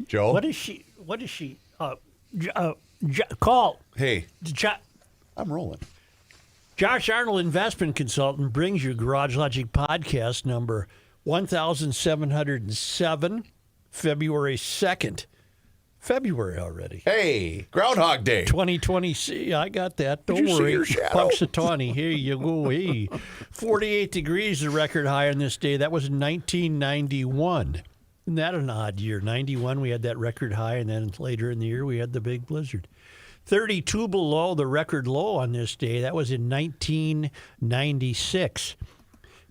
Joe? What is she? Call. Hey, I'm rolling. Josh Arnold, investment consultant, brings you Garage Logic podcast number 1707, February 2nd. February already. Hey, Groundhog Day. 2020. I got that. Don't Did you see worry. your shadow? Punxsutawney. Here you go. Hey. 48 degrees, the record high on this day. That was 1991. Isn't that an odd year? 91, we had that record high, and then later in the year, we had the big blizzard. 32 below the record low on this day. That was in 1996.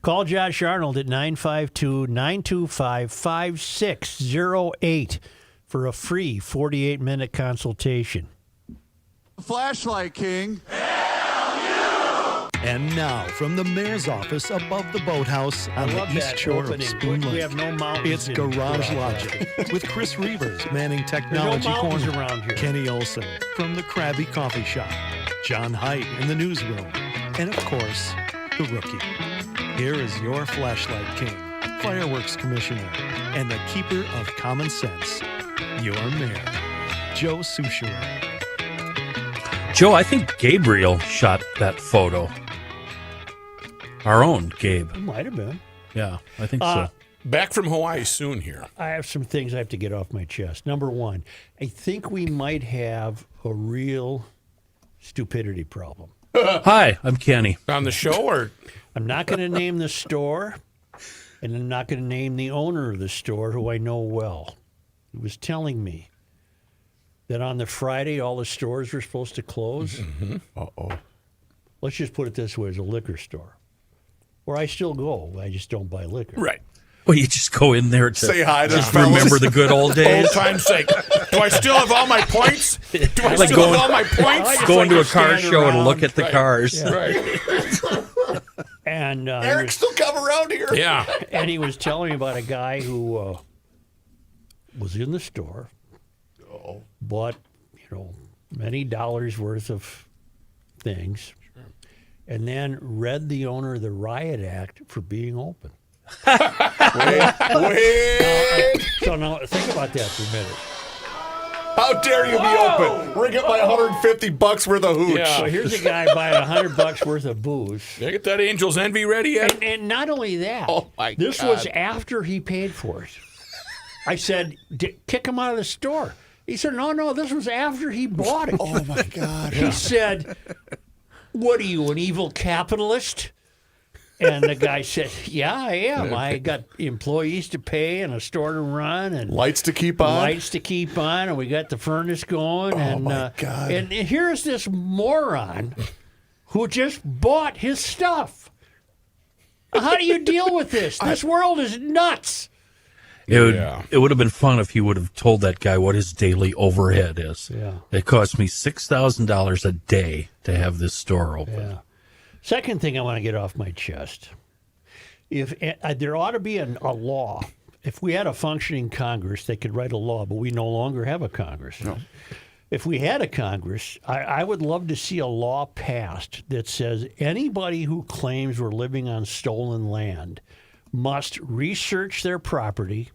Call Josh Arnold at 952-925-5608 for a free 48-minute consultation. Flashlight King. And now, from the mayor's office above the boathouse on the east shore of Spoon Lake, We have no mountains. it's Garage Logic with Chris Reavers manning There's no Technology mountains Corner, around here. Kenny Olson from the Krabby Coffee Shop, John Heidt in the newsroom, and of course, the rookie. Here is your Flashlight King, Fireworks Commissioner, and the keeper of common sense, your mayor, Joe Soucheray. Joe, I think Gabriel shot that photo. Our own Gabe. It might have been. Yeah, I think so. Back from Hawaii soon here. I have some things I have to get off my chest. Number one, I think we might have a real stupidity problem. Hi, I'm Kenny. On the show, or I'm not going to name the store, and I'm not going to name the owner of the store, who I know well. He was telling me that on the Friday, all the stores were supposed to close. Mm-hmm. Uh-oh. Let's just put it this way, as a liquor store, where I still go. I just don't buy liquor. right. Well, you just go in there to Say hi to just the fellas. remember the good old days. Old time's sake. Do I still have all my points? Do I Like still going- have all my points? just Going like to a to car stand show and around. look at the Right. cars. Right. And Eric still come around here. Yeah. and he was telling me about a guy who was in the store, bought, many dollars worth of things, and then read the owner of the Riot Act for being open. Wait. So now think about that for a minute. How dare you be open? Ring up my $150 worth of hooch. Yeah. So here's a guy buying $100 worth of booze. Did I get that Angel's Envy ready yet? And not only that, Oh, my this God. was after he paid for it. I said, kick him out of the store. He said, no, this was after he bought it. Oh, my God. He said, what are you, an evil capitalist? And the guy said, yeah, I am. I got employees to pay and a store to run and Lights to keep on. lights to keep on, and we got the furnace going. and my God. And here's this moron who just bought his stuff. How do you deal with this? This world is nuts. It would have been fun if he would have told that guy what his daily overhead is. Yeah. It cost me $6,000 a day to have this store open. Yeah. Second thing I want to get off my chest. If there ought to be a law. If we had a functioning Congress, they could write a law, but we no longer have a Congress. No. If we had a Congress, I would love to see a law passed that says anybody who claims we're living on stolen land must research their property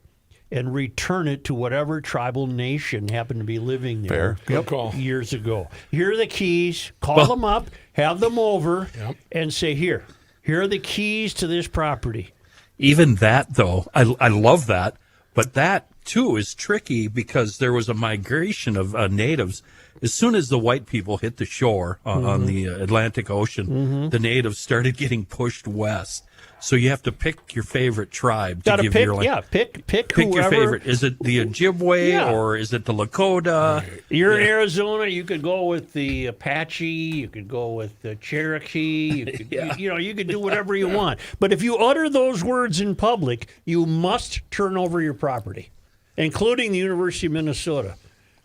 and return it to whatever tribal nation happened to be living there. Fair. Good call. Years ago. Here are the keys. Call them up, have them over, and say, here are the keys to this property. Even that, though, I love that, but that, too, is tricky because there was a migration of natives. As soon as the white people hit the shore on the Atlantic Ocean, the natives started getting pushed west. So you have to pick your favorite tribe to Got to give pick, your land. pick Pick whoever. your favorite. Is it the Ojibwe Yeah. or is it the Lakota? You're in Arizona, you could go with the Apache, you could go with the Cherokee, you could, you could do whatever you want. But if you utter those words in public, you must turn over your property, including the University of Minnesota.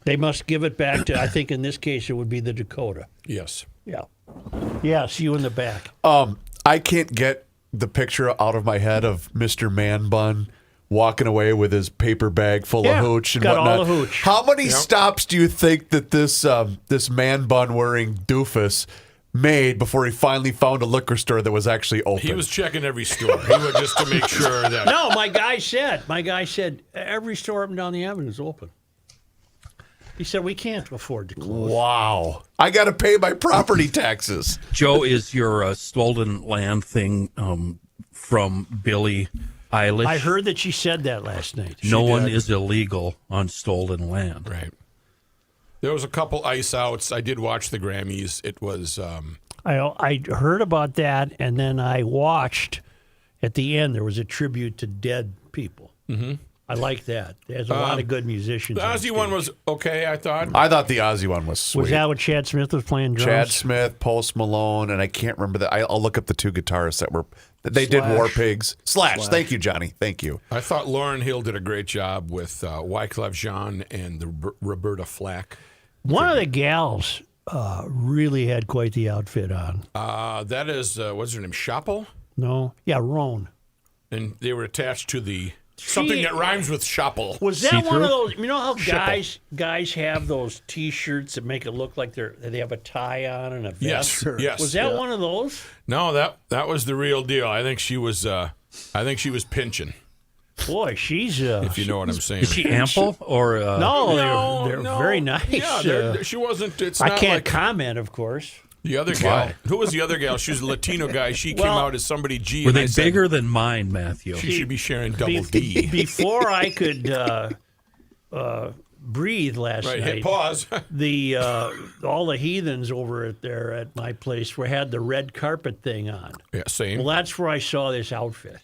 They must give it back to, I think in this case, it would be the Dakota. Yes. Yeah. Yes, you in the back. I can't get the picture out of my head of Mr. Man Bun walking away with his paper bag full Yeah, of hooch and got all whatnot. the hooch. How many stops do you think that this man bun wearing doofus made before he finally found a liquor store that was actually open. He was checking every store. He would just to make sure that. No, my guy said every store up and down the avenue is open. He said we can't afford to close. Wow. I got to pay my property taxes. Joe, is your stolen land thing from Billie Eilish? I heard that she said that last night. No one is illegal on stolen land. Right. There was a couple ice outs. I did watch the Grammys. It was. I heard about that, and then I watched. At the end, there was a tribute to dead people. Mm-hmm. I like that. There's a lot of good musicians. The Ozzy one was okay, I thought. I thought the Ozzy one was sweet. Was that what Chad Smith was playing drums? Chad Smith, Post Malone, and I can't remember that. I'll look up the two guitarists they did War Pigs. Slash. Thank you, Johnny. Thank you. I thought Lauryn Hill did a great job with Wyclef Jean and the Roberta Flack. One of the gals really had quite the outfit on. That is, what's her name, Chappell? No? Yeah, Roan. And they were attached to the something that rhymes with Chappell. Was that See-through? one of those? You know how guys have those T-shirts that make it look like they have a tie on and a vest? Yes. Was that one of those? No, that was the real deal. I think she was pinching. Boy, she's If you know what I'm saying. Is she ample or no, they're very nice. Yeah, she wasn't. It's I not can't like comment, of course. the other gal. Who was the other gal? She was a Latino guy. She came out as somebody G. were and they I said, bigger than mine, Matthew? She should be sharing double D. Before I could breathe last Right, night, hit pause. the all the heathens over at my place had the red carpet thing on. Yeah, same. Well, that's where I saw this outfit.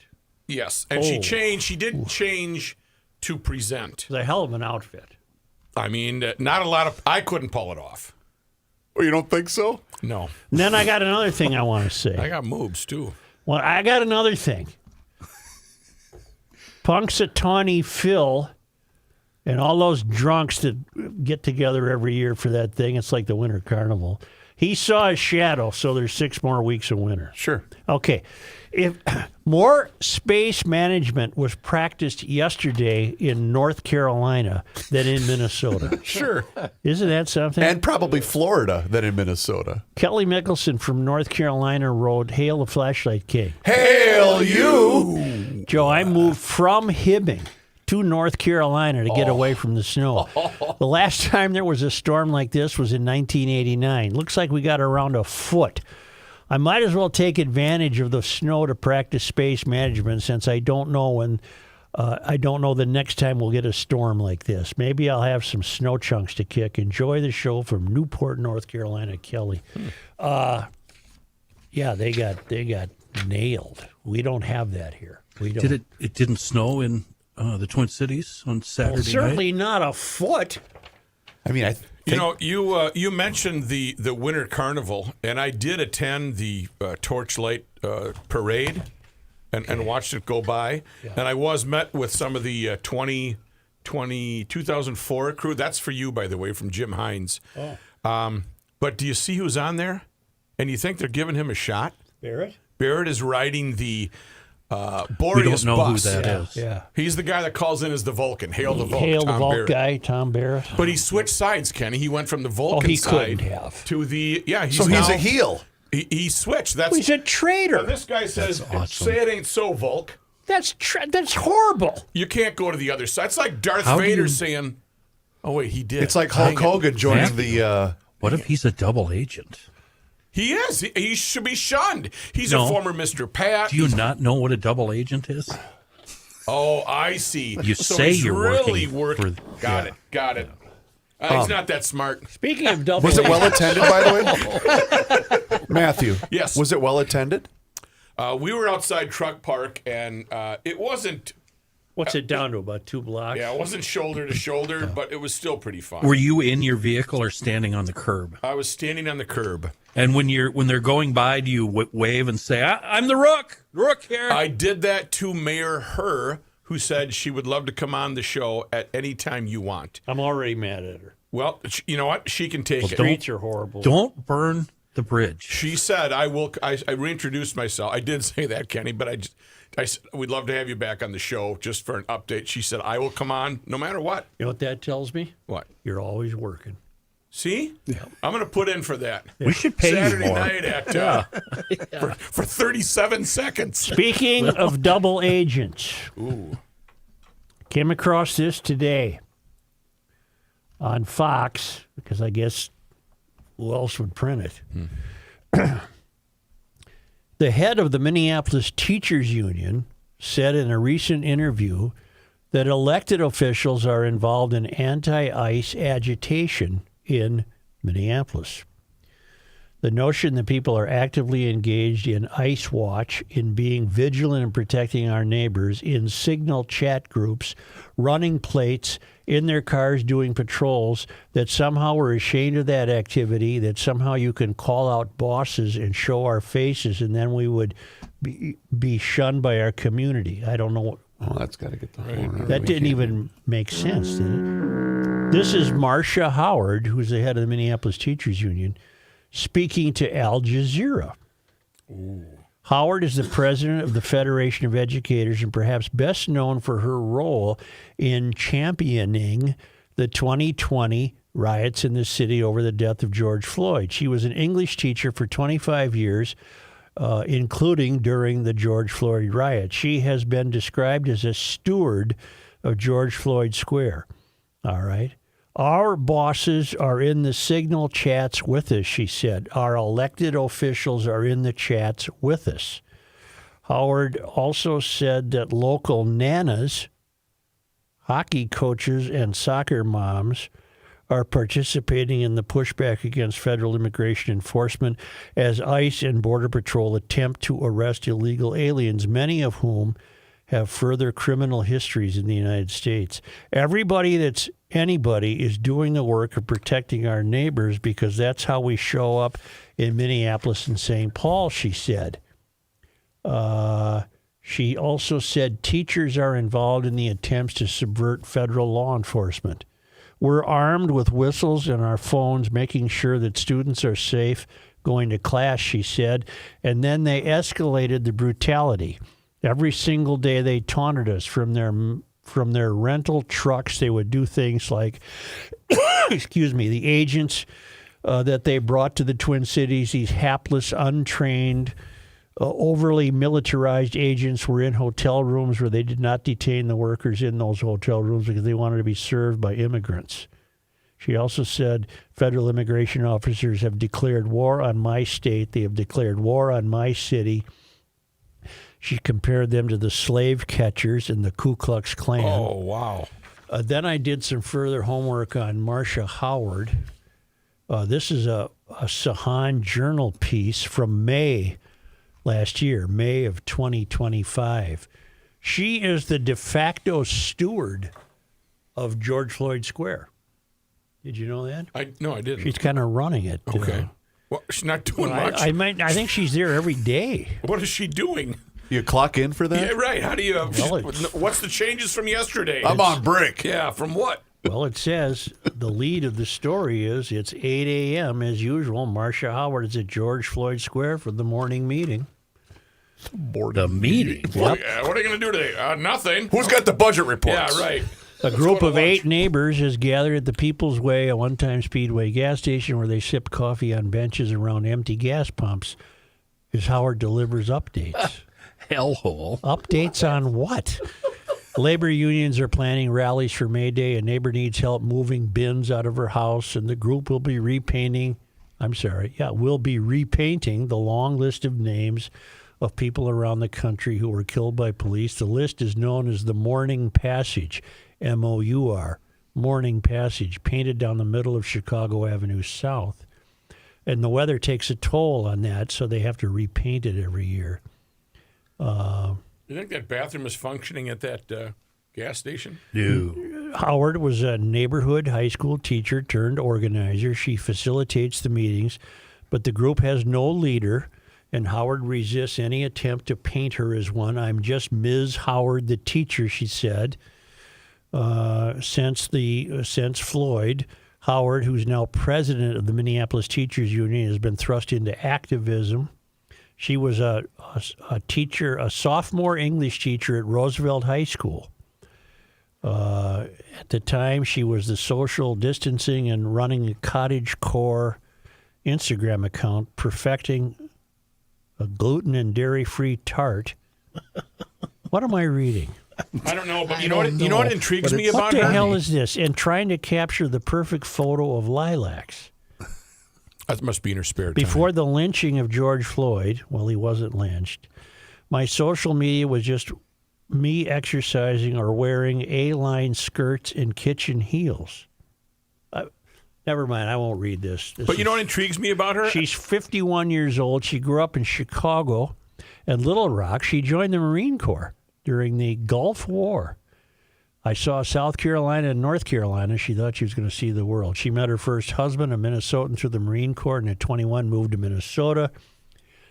Yes, and she changed. She did change to present. It was a hell of an outfit. I mean, not a lot of. I couldn't pull it off. Oh, you don't think so? No, And then I got another thing I want to say. I got moves too. Well, I got another thing. Punxsutawney Phil and all those drunks that get together every year for that thing. It's like the Winter Carnival. He saw his shadow, so there's 6 more weeks of winter. Sure. Okay. If more space management was practiced yesterday in North Carolina than in Minnesota. Sure. Isn't that something? And probably Florida than in Minnesota. Kelly Mickelson from North Carolina wrote, "Hail the Flashlight King." Hail you! Joe, I moved from Hibbing to North Carolina to get away from the snow. The last time there was a storm like this was in 1989. Looks like we got around a foot. I might as well take advantage of the snow to practice space management since I don't know when. I don't know the next time we'll get a storm like this. Maybe I'll have some snow chunks to kick. Enjoy the show from Newport, North Carolina, Kelly. Yeah, they got nailed. We don't have that here. We don't. It didn't snow in the Twin Cities on Saturday Certainly night? not a foot. I mean, You know, you mentioned the Winter Carnival, and I did attend the Torchlight Parade and watched it go by. Yeah. And I was met with some of the 2004 crew. That's for you, by the way, from Jim Hines. Oh. But do you see who's on there? And you think they're giving him a shot? Barrett? Barrett is riding the Boreas we don't know bus. who that is. Yeah. He's the guy that calls in as the Vulcan. Hail the Vulcan. Hail the Tom Vulcan Barrett. guy, Tom Barrett. But he switched sides, Kenny. He went from the Vulcan he side couldn't have. to the He's so now, he's a heel. He switched. That's He's a traitor. This guy says, awesome. "Say it ain't so, Volk." That's horrible. You can't go to the other side. It's like Darth How do Vader you- saying, "Oh wait, he did." It's like Hulk Hogan joins the. What if he's a double agent? He is. He should be shunned. He's No. a former Mr. Pat. Do you not know what a double agent is? Oh, I see. You so say he's you're really working Got it. He's not that smart. Speaking of double Was it well attended, by the way? Matthew. Yes. Was it well attended? We were outside Truck Park, and it wasn't. What's it down to, about 2 blocks? Yeah, it wasn't shoulder to shoulder, but it was still pretty fun. Were you in your vehicle or standing on the curb? I was standing on the curb. And when they're going by, do you wave and say, "I'm the Rook here"? I did that to Mayor Herr, who said she would love to come on the show at any time you want. I'm already mad at her. Well, you know what? She can take it. Streets are horrible. Don't burn the bridge. She said, I reintroduced myself. I did say that, Kenny, but I said, we'd love to have you back on the show just for an update. She said, I will come on no matter what. You know what that tells me? What? You're always working. See? I'm going to put in for that. We should pay Saturday you more. night at for 37 seconds. Speaking of double agents, came across this today on Fox, because I guess who else would print it? The head of the Minneapolis Teachers Union said in a recent interview that elected officials are involved in anti-ICE agitation in Minneapolis. The notion that people are actively engaged in ICE watch, in being vigilant and protecting our neighbors, in signal chat groups, running plates, in their cars doing patrols, that somehow we're ashamed of that activity, that somehow you can call out bosses and show our faces, and then we would be shunned by our community. I don't know. Oh, that's got to get the horn. That didn't even make sense, did it? This is Marcia Howard, who's the head of the Minneapolis Teachers Union, speaking to Al Jazeera. Howard is the president of the Federation of Educators and perhaps best known for her role in championing the 2020 riots in the city over the death of George Floyd. She was an English teacher for 25 years, including during the George Floyd riot. She has been described as a steward of George Floyd Square. All right. Our bosses are in the signal chats with us, she said. Our elected officials are in the chats with us. Howard also said that local nanas, hockey coaches, and soccer moms are participating in the pushback against federal immigration enforcement as ICE and Border Patrol attempt to arrest illegal aliens, many of whom have further criminal histories in the United States. Anybody is doing the work of protecting our neighbors because that's how we show up in Minneapolis and St. Paul, she said. She also said teachers are involved in the attempts to subvert federal law enforcement. We're armed with whistles and our phones, making sure that students are safe going to class, she said. And then they escalated the brutality. Every single day they taunted us from their rental trucks. They would do things like, the agents that they brought to the Twin Cities, these hapless, untrained, overly militarized agents were in hotel rooms where they did not detain the workers in those hotel rooms because they wanted to be served by immigrants. She also said federal immigration officers have declared war on my state. They have declared war on my city. She compared them to the slave catchers in the Ku Klux Klan. Oh, wow. Then I did some further homework on Marcia Howard. This is a Sahan Journal piece from May last year, May of 2025. She is the de facto steward of George Floyd Square. Did you know that? No, I didn't. She's kind of running it. Okay. Well, she's not doing much. I think she's there every day. What is she doing? You clock in for that? Yeah, right. How do you? Well, what's the changes from yesterday? I'm on break. Yeah, from what? Well, it says the lead of the story is it's 8 a.m. as usual. Marcia Howard is at George Floyd Square for the morning meeting. The meeting. Yep. What are you going to do today? Nothing. Who's got the budget reports? Yeah, right. A group of 8 neighbors has gathered at the People's Way, a one-time Speedway gas station where they sip coffee on benches around empty gas pumps as Howard delivers updates. Hellhole. Updates on what? Labor unions are planning rallies for May Day. A neighbor needs help moving bins out of her house, and the group will be repainting the long list of names of people around the country who were killed by police. The list is known as the Mourning Passage, M-O-U-R, Mourning Passage, painted down the middle of Chicago Avenue South. And the weather takes a toll on that, so they have to repaint it every year. You think that bathroom is functioning at that gas station? No. Howard was a neighborhood high school teacher turned organizer. She facilitates the meetings, but the group has no leader, and Howard resists any attempt to paint her as one. I'm just Ms. Howard, the teacher, she said. Since Floyd, Howard, who's now president of the Minneapolis Teachers Union, has been thrust into activism. She was a teacher, a sophomore English teacher at Roosevelt High School. At the time, she was the social distancing and running a cottagecore Instagram account, perfecting a gluten and dairy-free tart. What am I reading? I don't know, but you know what intrigues me What about the her? hell is this? And trying to capture the perfect photo of lilacs. That must be in her spare time. Before the lynching of George Floyd, well, he wasn't lynched, my social media was just me exercising or wearing A-line skirts and kitchen heels. Never mind, I won't read this. But you know what intrigues me about her? She's 51 years old. She grew up in Chicago and Little Rock. She joined the Marine Corps during the Gulf War. I saw South Carolina and North Carolina. She thought she was going to see the world. She met her first husband, a Minnesotan, through the Marine Corps, and at 21 moved to Minnesota.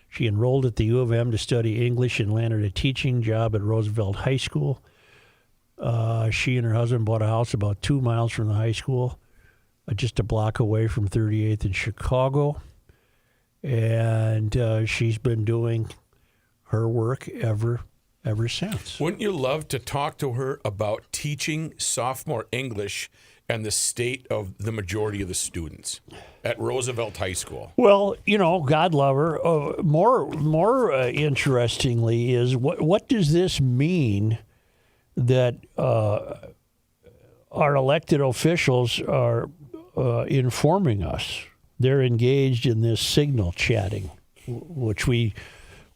She enrolled at the U of M to study English and landed a teaching job at Roosevelt High School. She and her husband bought a house about 2 miles from the high school, just a block away from 38th in Chicago. And she's been doing her work ever since. Wouldn't you love to talk to her about teaching sophomore English and the state of the majority of the students at Roosevelt High School? Well, you know, God love her. More interestingly is what does this mean that our elected officials are informing us? They're engaged in this signal chatting, which we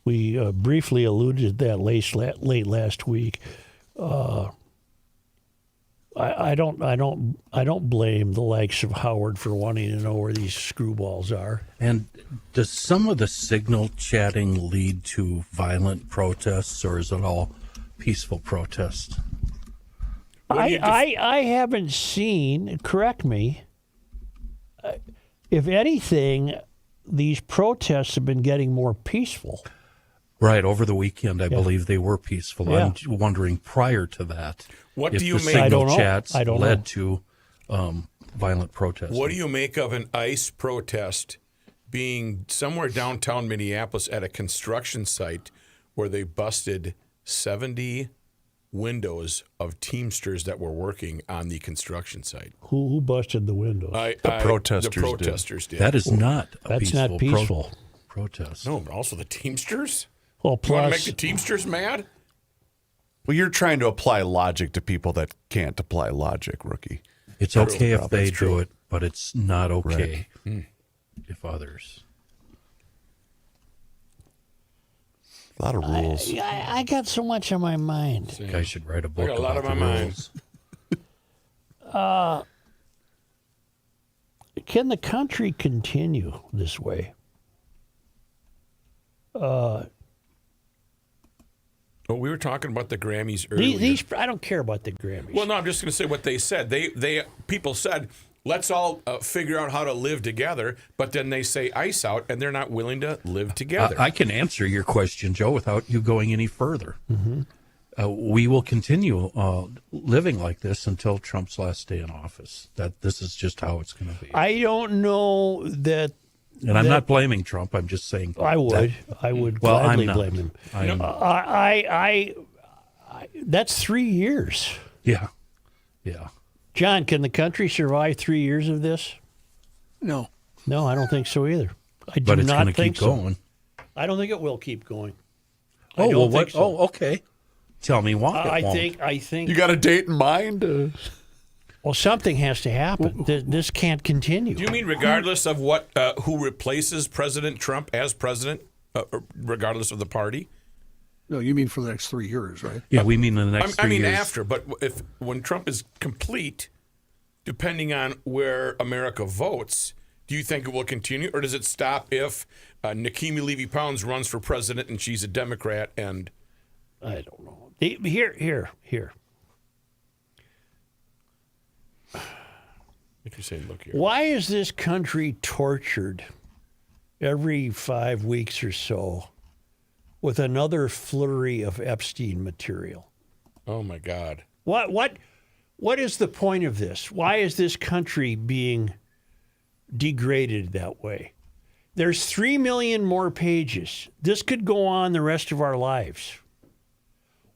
briefly alluded to that late last week. I don't blame the likes of Howard for wanting to know where these screwballs are. And does some of the signal chatting lead to violent protests, or is it all peaceful protests? I haven't seen, correct me, if anything, these protests have been getting more peaceful. Right, over the weekend, I believe they were peaceful. Yeah. I'm wondering prior to that, What if do you the make- I signal don't know. chats I don't led know. to violent protests. What do you make of an ICE protest being somewhere downtown Minneapolis at a construction site where they busted 70 windows of Teamsters that were working on the construction site? Who busted the windows? The protesters The protesters did. That is not a That's not peaceful. protest. No, but also the Teamsters? Well, You want to plus, make the Teamsters mad? Well, you're trying to apply logic to people that can't apply logic, rookie. It's okay if they That's true. do it, but it's not okay if others. A lot of rules. I got so much on my mind. Guy should write a book got a lot about on the my rules. Can the country continue this way? Well, we were talking about the Grammys earlier. These I don't care about the Grammys. Well, no, I'm just going to say what they said. People said, let's all figure out how to live together, but then they say ice out, and they're not willing to live together. I can answer your question, Joe, without you going any further. Mm-hmm. We will continue living like this until Trump's last day in office. This is just how it's going to be. I don't know that. And I'm not blaming Trump. I'm just saying. I would Well, gladly I'm not. blame him. I'm, I that's 3 years. yeah. John, can the country survive 3 years of this? No. No, I don't think so either. I do But it's not going to think keep so. going. I don't think it will keep going. I Oh, don't well, think what? so. Oh, okay. Tell me why. it won't. I think. You got a date in mind? Well, something has to happen. This can't continue. Do you mean regardless of what who replaces President Trump as president, regardless of the party? No, you mean for the next 3 years, right? Yeah, we mean in the next 3 I mean years. after, but when Trump is complete, depending on where America votes, do you think it will continue, or does it stop if Nikemi Levy-Pounds runs for president and she's a Democrat? And I don't know. Here. if you say, look here, Why is this country tortured every 5 weeks or so with another flurry of Epstein material? oh my God, What is the point of this? Why is this country being degraded that way? There's 3 million more pages. This could go on the rest of our lives.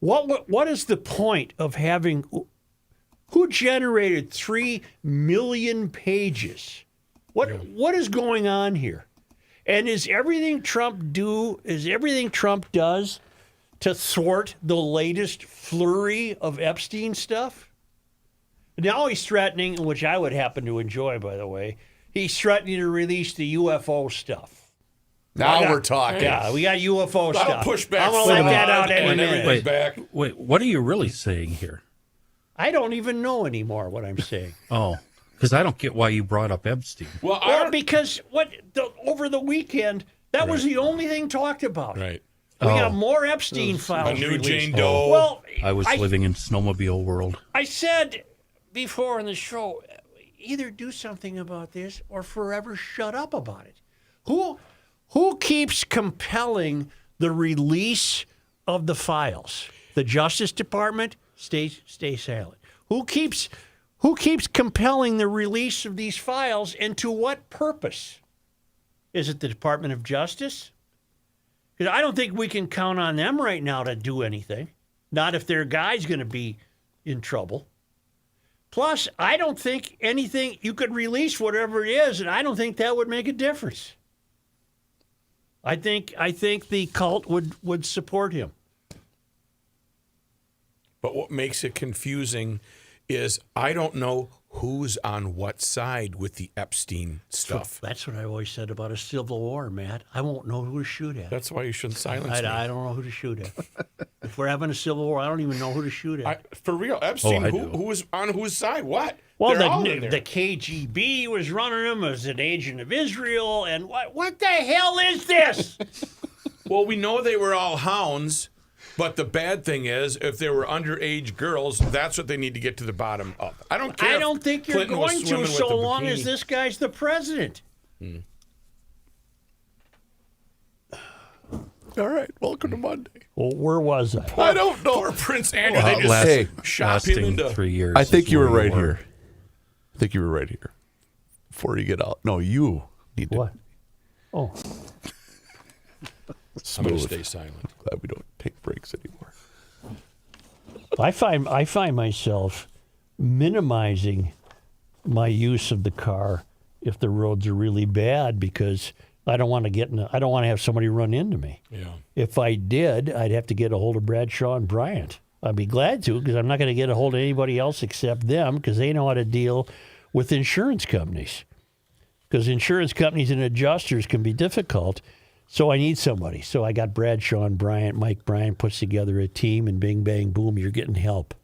What is the point of having Who generated 3 million pages? What is going on here? And is everything Trump does to thwart the latest flurry of Epstein stuff? Now he's threatening, which I would happen to enjoy, by the way, he's threatening to release the UFO stuff. Now we're talking. Yeah, we got UFO stuff. I'll push back. I'm going to let that out any and minute. everything's back. Wait, what are you really saying here? I don't even know anymore what I'm saying. Oh, because I don't get why you brought up Epstein. Well, Because over the weekend, that was the only thing talked about. right. We got more Epstein files A new released. Jane Doe. Well, I was living in snowmobile world. I said before in the show, either do something about this or forever shut up about it. Who keeps compelling the release of the files? The Justice Department? Stay silent. Who keeps compelling the release of these files, and to what purpose? Is it the Department of Justice? Because I don't think we can count on them right now to do anything. Not if their guy's going to be in trouble. Plus, I don't think anything, you could release whatever it is, and I don't think that would make a difference. I think the cult would support him. But what makes it confusing is I don't know who's on what side with the Epstein stuff. That's what I always said about a civil war, Matt. I won't know who to shoot at. That's why you shouldn't silence me. I don't know who to shoot at. If we're having a civil war, I don't even know who to shoot at. For real, Epstein, I who do. was on whose side? What? Well, They're all in there. the KGB was running him as an agent of Israel, and what the hell is this? Well, we know they were all hounds, but the bad thing is, if they were underage girls, that's what they need to get to the bottom of. I don't care. I don't think you're Clinton was going to swimming with so the long as bikini. this guy's the president. All right, welcome to Monday. Well, where was I? I don't know. Poor Prince Andrew, Well, they just hey, shot him Lasting into 3 years. I think is you were where right here. I think you were right here. Before you get out. No, you need to. What? Oh, I'm going to Smooth. stay silent. Glad we don't take breaks anymore. I find myself minimizing my use of the car if the roads are really bad because I don't want to I don't want to have somebody run into me. Yeah. If I did, I'd have to get a hold of Bradshaw and Bryant. I'd be glad to because I'm not going to get a hold of anybody else except them because they know how to deal with insurance companies. Because insurance companies and adjusters can be difficult. So I need somebody. So I got Bradshaw and Bryant. Mike Bryant puts together a team, and bing, bang, boom, you're getting help.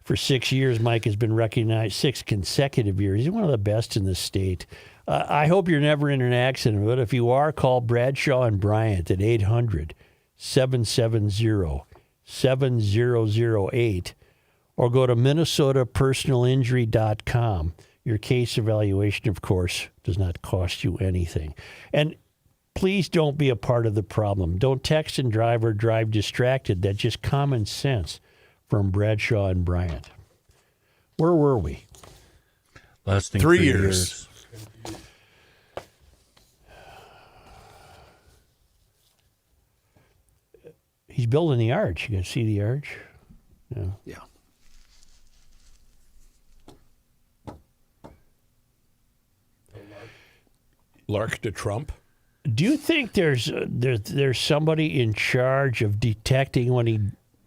For 6 years, Mike has been recognized, 6 consecutive years. He's one of the best in the state. I hope you're never in an accident, but if you are, call Bradshaw and Bryant at 800-770-7008 or go to minnesotapersonalinjury.com. Your case evaluation, of course, does not cost you anything. And please don't be a part of the problem. Don't text and drive or drive distracted. That's just common sense from Bradshaw and Bryant. Where were we? Lasting 3 3 years. He's building the arch. You can see the arch? Yeah. Yeah. Lark to Trump. Do you think there's somebody in charge of detecting when he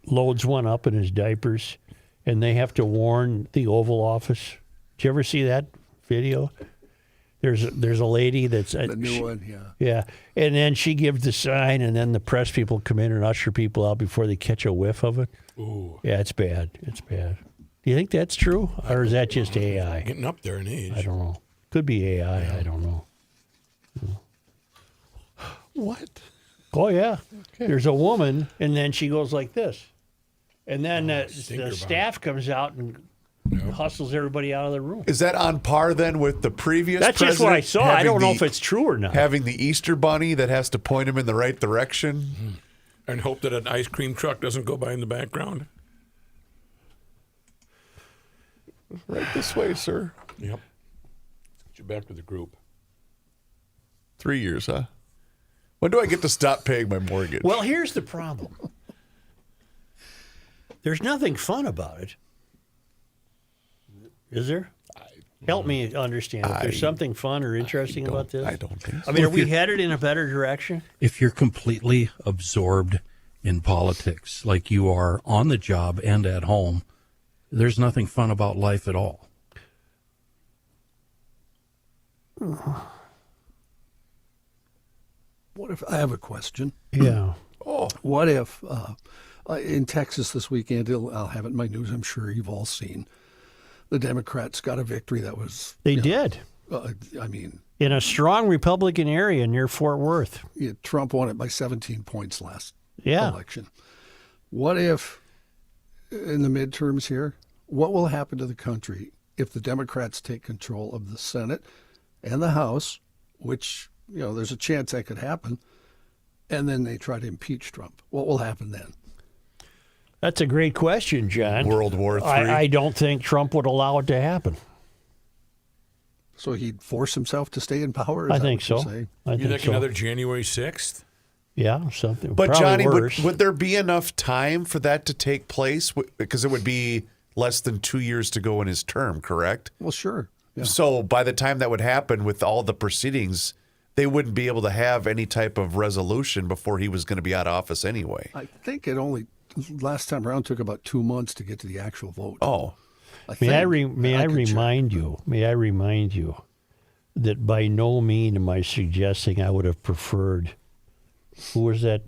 loads one up in his diapers, and they have to warn the Oval Office? Did you ever see that video? There's a lady that's The new one, yeah. yeah, and then she gives the sign, and then the press people come in and usher people out before they catch a whiff of it. Ooh. Yeah, it's bad. It's bad. Do you think that's true, or is that just AI? Getting up there in age. I don't know. Could be AI. I don't know. What? Oh, yeah. There's a woman, and then she goes like this. And then stinker the bomb. staff comes out and hustles everybody out of the room. Is that on par then with the previous That's just what I president saw. I having don't know the- if it's true or not. having the Easter bunny that has to point him in the right direction? And hope that an ice cream truck doesn't go by in the background. Right this way, sir. Yep. Get you back to the group. 3 years, huh? When do I get to stop paying my mortgage? Well, here's the problem. There's nothing fun about it. Is there? Help me understand. If there's something fun or interesting about this? I don't think so. I mean, are we headed in a better direction? If you're completely absorbed in politics, like you are on the job and at home, there's nothing fun about life at all. What if I have a question? Yeah. What if in Texas this weekend, I'll have it in my news, I'm sure you've all seen, the Democrats got a victory that was... They did. I mean... In a strong Republican area near Fort Worth. Trump won it by 17 points last Yeah. election. What if, in the midterms here, what will happen to the country if the Democrats take control of the Senate and the House, which, there's a chance that could happen, and then they try to impeach Trump? What will happen then? That's a great question, John. World War III? I don't think Trump would allow it to happen. So he'd force himself to stay in power? I think so. You think another January 6th? Yeah, something. But probably Johnny, worse. would there be enough time for that to take place? Because it would be less than 2 years to go in his term, correct? Well, sure. Yeah. So by the time that would happen with all the proceedings, they wouldn't be able to have any type of resolution before he was going to be out of office anyway. I think it only, last time around, took about 2 months to get to the actual vote. Oh. May I remind you that by no means am I suggesting I would have preferred, who was that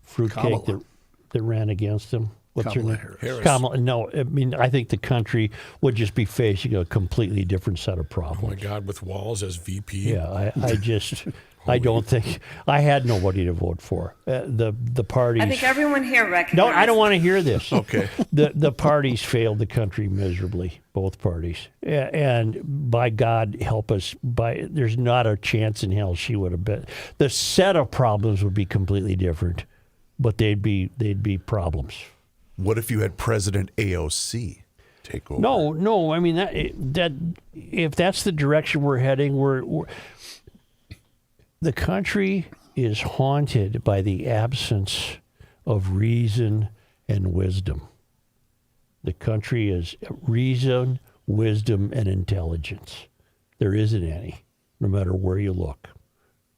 fruitcake that ran against him? What's Kamala her name? Harris. Kamala. No, I mean, I think the country would just be facing a completely different set of Oh, my problems. God, with Walls as VP? Yeah, I don't think, I had nobody to vote for. The parties. I think everyone here recognizes. No, I don't want to hear this. Okay. The parties failed the country miserably, both parties. And by God help us, there's not a chance in hell she would have been. The set of problems would be completely different, but they'd be problems. What if you had President AOC take over? No. I mean that if that's the direction we're heading, we're the country is haunted by the absence of reason and wisdom. The country is reason, wisdom, and intelligence. There isn't any, no matter where you look.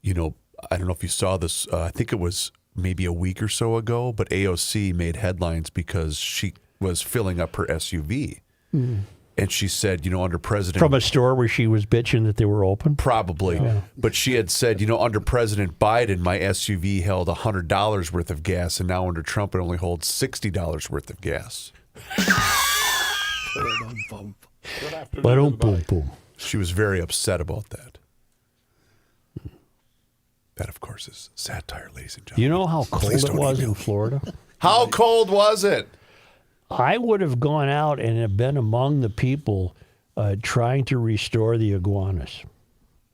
I don't know if you saw this. I think it was maybe a week or so ago, but AOC made headlines because she was filling up her SUV. Mm. And she said, under President... From a store where she was bitching that they were open? Probably. Yeah. But she had said, under President Biden, my SUV held $100 worth of gas, and now under Trump, it only holds $60 worth of gas. Boom. She was very upset about that. That, of course, is satire, ladies and gentlemen. You know how cold it was in Florida? How cold was it? I would have gone out and have been among the people trying to restore the iguanas.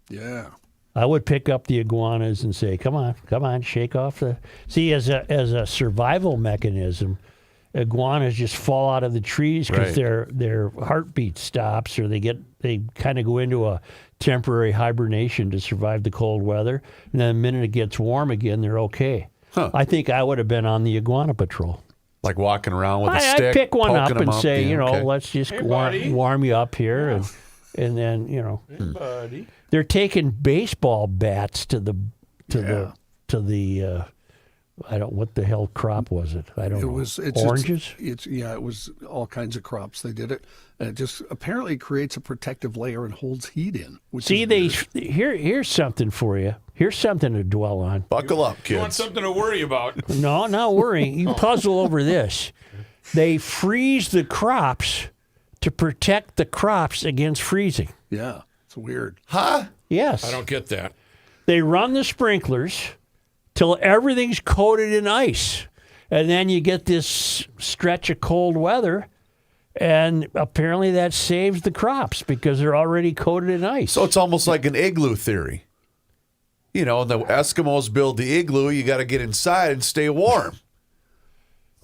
Yeah. I would pick up the iguanas and say, come on, shake off the... See, as a survival mechanism, iguanas just fall out of the trees because their heartbeat stops, or they kind of go into a temporary hibernation to survive the cold weather. And then the minute it gets warm again, they're okay. Huh. I think I would have been on the iguana patrol. Like walking around with a stick? I'd pick one up and say, yeah, okay. let's just warm you up here. Yeah. And then, Hey, buddy. They're taking baseball bats to the what the hell crop was it? I don't know. It's oranges? It was all kinds of crops. They did it. And it just apparently creates a protective layer and holds heat in. Here's something for you. Here's something to dwell on. Buckle up, kids. You want something to worry about. No, not worrying. You puzzle over this. They freeze the crops to protect the crops against freezing. Yeah, it's weird. Huh? Yes. I don't get that. They run the sprinklers till everything's coated in ice. And then you get this stretch of cold weather, and apparently that saves the crops because they're already coated in ice. So it's almost like an igloo theory. The Eskimos build the igloo, you got to get inside and stay warm.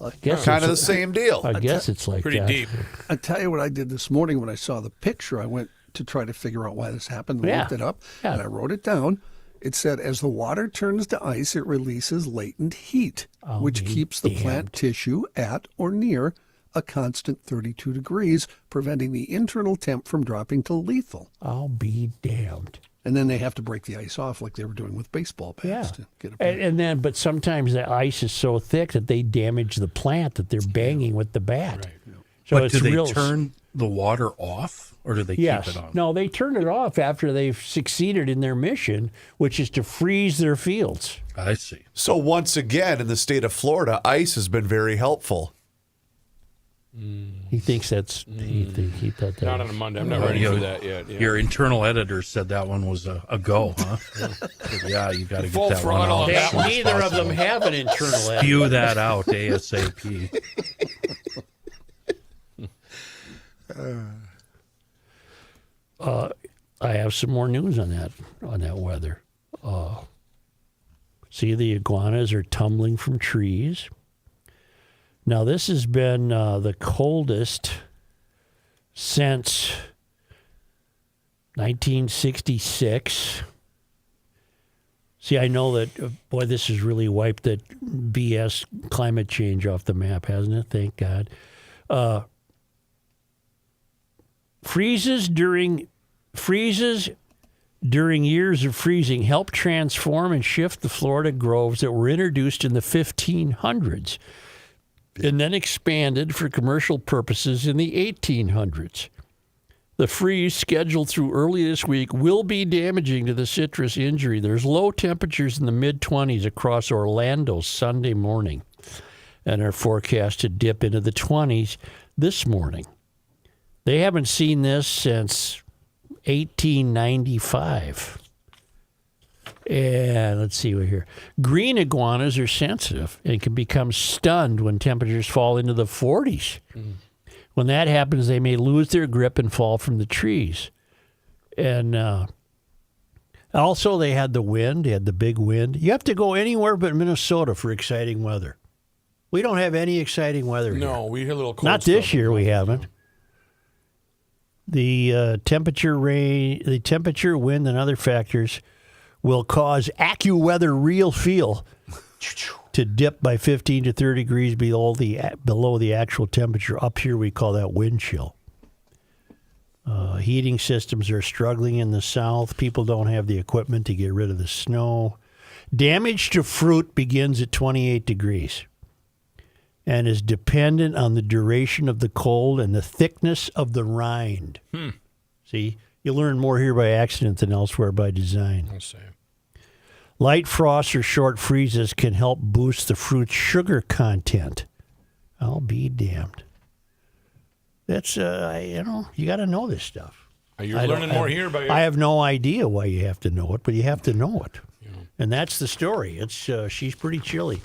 I guess kind of the same deal. I guess it's like pretty that. deep. I tell you what I did this morning when I saw the picture. I went to try to figure out why this happened. I looked it up, and I wrote it down. It said, as the water turns to ice, it releases latent heat, which keeps the plant tissue at or near a constant 32 degrees, preventing the internal temp from dropping to lethal. I'll be damned. And then they have to break the ice off like they were doing with baseball bats to get it back. But sometimes the ice is so thick that they damage the plant that they're banging with the bat. Right. So But it's do they real turn the water off, or do they keep it on? No, they turn it off after they've succeeded in their mission, which is to freeze their fields. I see. So once again, in the state of Florida, ice has been very helpful. He thinks that's he thought that. Not on a Monday. I'm not ready for that yet. Yeah. Your internal editor said that one was a go, huh? Yeah, you got to get Full that one throttle out. on They- that one. neither of them have an internal editor. Spew that out ASAP. I have some more news on that weather. See, the iguanas are tumbling from trees. Now, this has been the coldest since 1966. See, I know that, boy, this has really wiped that BS climate change off the map, hasn't it? Thank God. Freezes during years of freezing helped transform and shift the Florida groves that were introduced in the 1500s and then expanded for commercial purposes in the 1800s. The freeze scheduled through early this week will be damaging to the citrus industry. There's low temperatures in the mid-20s across Orlando Sunday morning and are forecast to dip into the 20s this morning. They haven't seen this since 1895. And let's see what here. Green iguanas are sensitive and can become stunned when temperatures fall into the 40s. When that happens, they may lose their grip and fall from the trees. And also, they had the wind. They had the big wind. You have to go anywhere but Minnesota for exciting weather. We don't have any exciting weather here. No, we had a little cold. Not this stuff. year. We haven't. The temperature, wind, and other factors will cause AccuWeather Real Feel to dip by 15 to 30 degrees below the actual temperature. Up here, we call that wind chill. Heating systems are struggling in the south. People don't have the equipment to get rid of the snow. Damage to fruit begins at 28 degrees and is dependent on the duration of the cold and the thickness of the rind. See, you learn more here by accident than elsewhere by design. I'll say. Light frosts or short freezes can help boost the fruit's sugar content. I'll be damned. That's, you got to know this stuff. You're learning more here. I have no idea why you have to know it, but you have to know it. Yeah. And that's the story. It's she's pretty chilly.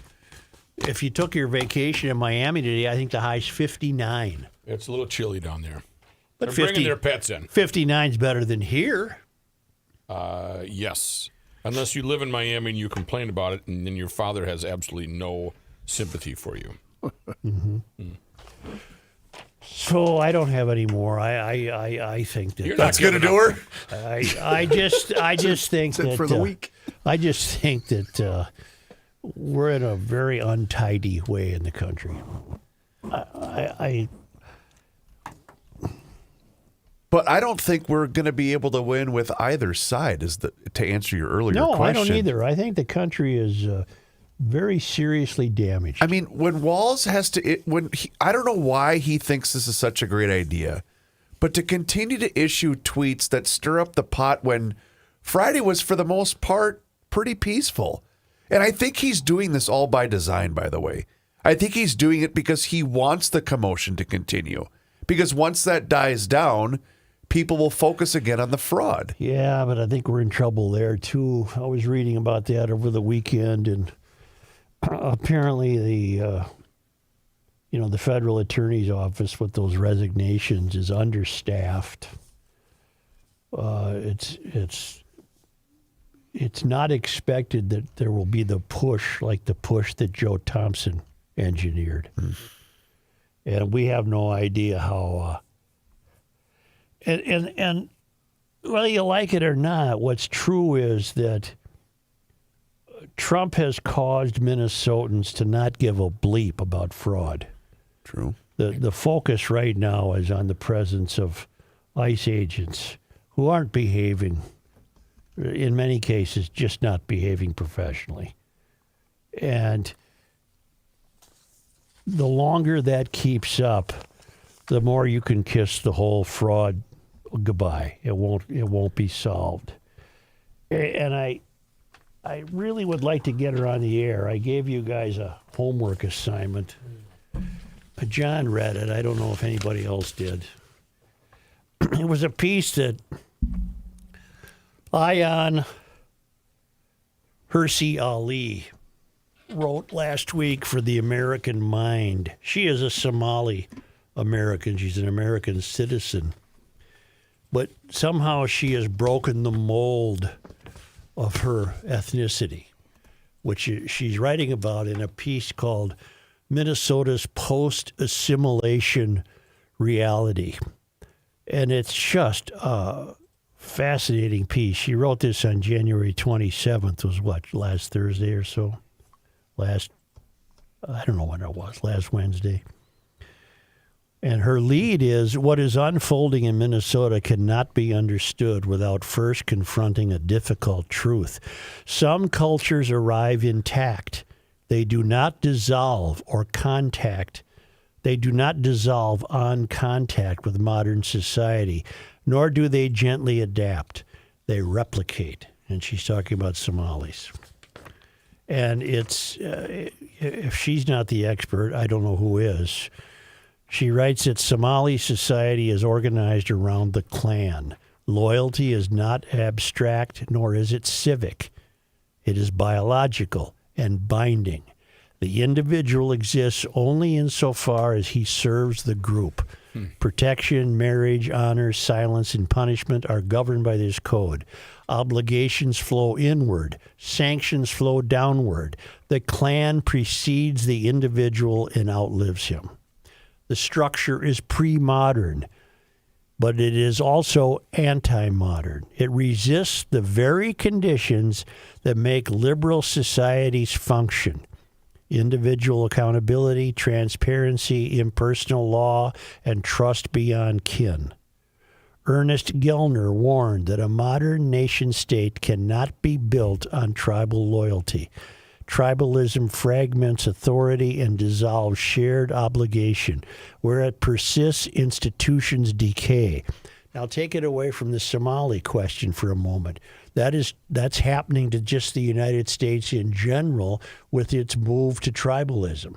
If you took your vacation in Miami today, I think the high's 59. It's a little chilly down there. But They're bringing their pets in. 59's better than here. Yes. Unless you live in Miami and you complain about it, and then your father has absolutely no sympathy for you. So I don't have any more. I think that You're That's not going to do her? I just think That's it that for the week. I just think that we're in a very untidy way in the country. But I don't think we're going to be able to win with either side. To answer your earlier No, question. I don't either. I think the country is very seriously damaged. I mean, when Walz has to, I don't know why he thinks this is such a great idea, but to continue to issue tweets that stir up the pot when Friday was, for the most part, pretty peaceful. And I think he's doing this all by design, by the way. I think he's doing it because he wants the commotion to continue. Because once that dies down, people will focus again on the fraud. Yeah, but I think we're in trouble there, too. I was reading about that over the weekend, and apparently the federal attorney's office with those resignations is understaffed. It's not expected that there will be the push like the push that Joe Thompson engineered. And we have no idea how... And whether you like it or not, what's true is that Trump has caused Minnesotans to not give a bleep about fraud. True. The focus right now is on the presence of ICE agents who aren't behaving, in many cases, just not behaving professionally. And the longer that keeps up, the more you can kiss the whole fraud goodbye. It won't be solved. And I really would like to get her on the air. I gave you guys a homework assignment. John read it. I don't know if anybody else did. It was a piece that Ayaan Hirsi Ali wrote last week for the American Mind. She is a Somali American. She's an American citizen. But somehow she has broken the mold of her ethnicity, which she's writing about in a piece called Minnesota's Post-Assimilation Reality. And it's just a fascinating piece. She wrote this on January 27th, was what, last Thursday or so? I don't know when it was, last Wednesday. And her lead is, what is unfolding in Minnesota cannot be understood without first confronting a difficult truth. Some cultures arrive intact. They do not dissolve on contact with modern society, nor do they gently adapt. They replicate. And she's talking about Somalis. And it's, if she's not the expert, I don't know who is. She writes that Somali society is organized around the clan. Loyalty is not abstract, nor is it civic. It is biological and binding. The individual exists only insofar as he serves the group. Protection, marriage, honor, silence, and punishment are governed by this code. Obligations flow inward. Sanctions flow downward. The clan precedes the individual and outlives him. The structure is pre-modern, but it is also anti-modern. It resists the very conditions that make liberal societies function: individual accountability, transparency, impersonal law, and trust beyond kin. Ernest Gellner warned that a modern nation-state cannot be built on tribal loyalty. Tribalism fragments authority and dissolves shared obligation. Where it persists, institutions decay. Now take it away from the Somali question for a moment. That's happening to just the United States in general with its move to tribalism.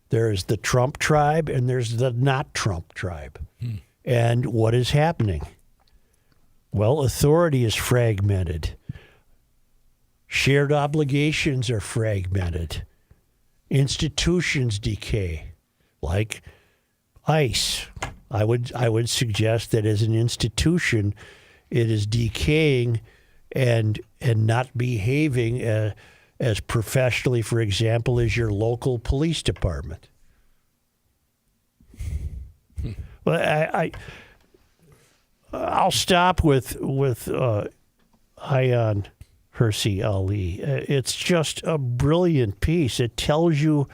There's the Trump tribe and there's the not Trump tribe. And what is happening? Well, authority is fragmented. Shared obligations are fragmented. Institutions decay, like ICE. I would suggest that as an institution, it is decaying and not behaving as professionally, for example, as your local police department. Well, I'll stop with Ayaan Hirsi Ali. It's just a brilliant piece. It tells you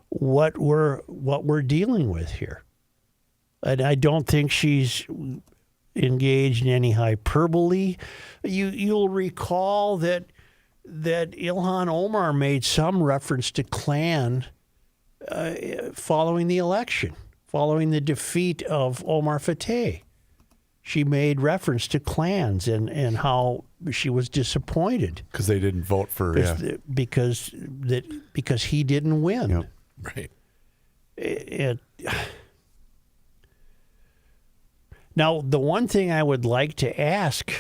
what we're dealing with here. And I don't think she's engaged in any hyperbole. You'll recall that Ilhan Omar made some reference to Klan following the election, following the defeat of Omar Fateh. She made reference to clans and how she was disappointed because they didn't vote for because he didn't win. Yep. Right. Now, the one thing I would like to ask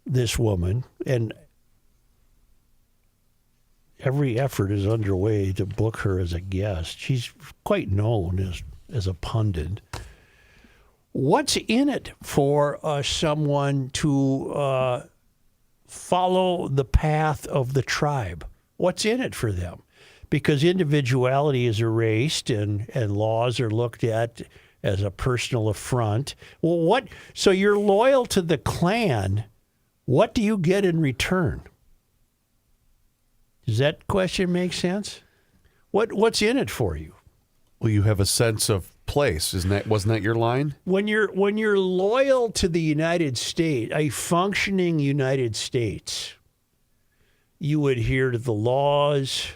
this woman, and every effort is underway to book her as a guest. She's quite known as a pundit. What's in it for someone to follow the path of the tribe? What's in it for them? Because individuality is erased and laws are looked at as a personal affront. Well, so you're loyal to the clan. What do you get in return? Does that question make sense? What's in it for you? Well, you have a sense of place, wasn't that your line? When you're loyal to the United States, a functioning United States, you adhere to the laws,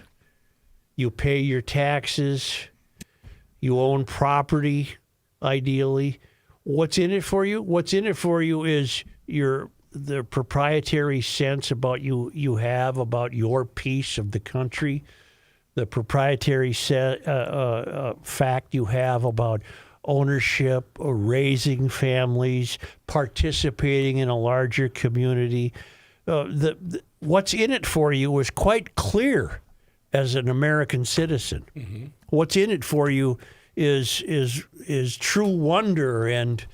you pay your taxes, you own property, ideally. What's in it for you? What's in it for you is the proprietary sense about you have about your piece of the country, the proprietary fact you have about ownership, or raising families, participating in a larger community. What's in it for you is quite clear as an American citizen. Mm-hmm. What's in it for you is true wonder and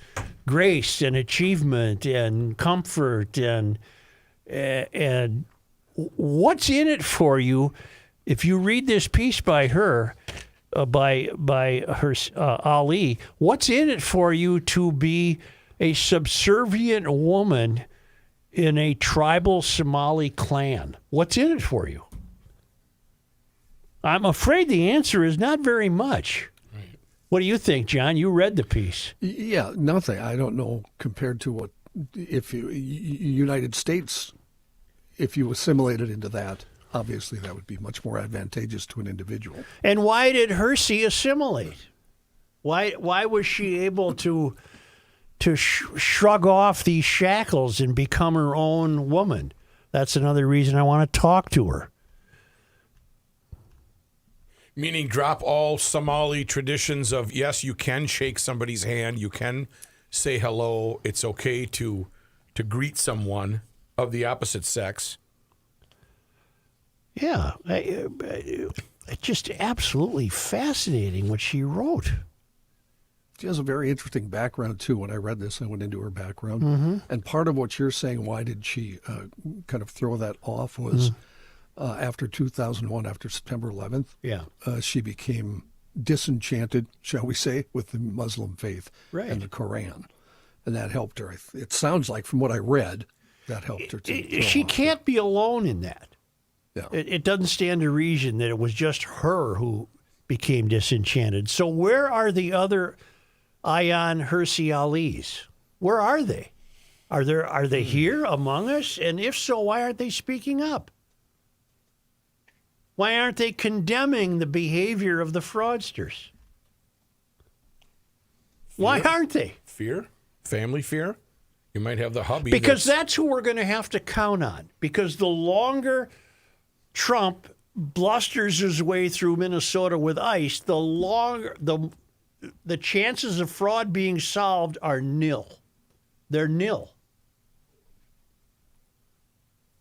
grace and achievement and comfort and what's in it for you. If you read this piece by her, Ali, what's in it for you to be a subservient woman in a tribal Somali clan? What's in it for you? I'm afraid the answer is not very much. Right. What do you think, John? You read the piece. Yeah, nothing. I don't know compared to what if United States, if you assimilated into that. Obviously, that would be much more advantageous to an individual. And why did Hersey assimilate? Why was she able to shrug off these shackles and become her own woman? That's another reason I want to talk to her. Meaning drop all Somali traditions of, yes, you can shake somebody's hand, you can say hello, it's okay to greet someone of the opposite sex. Yeah, it's just absolutely fascinating what she wrote. She has a very interesting background, too. When I read this, I went into her background. And part of what you're saying, why did she kind of throw that off, was after 2001, after September 11th, she became disenchanted, shall we say, with the Muslim faith and the Quran. And that helped her. It sounds like, from what I read, that helped her. She can't be alone in that. Yeah. It doesn't stand to reason that it was just her who became disenchanted. So where are the other Ayaan Hirsi Alis? Where are they? Are they here among us? And if so, why aren't they speaking up? Why aren't they condemning the behavior of the fraudsters? Why aren't they? Fear? Family fear? You might have the hubby. Because that's who we're going to have to count on. Because the longer Trump blusters his way through Minnesota with ICE, the longer the chances of fraud being solved are nil. They're nil.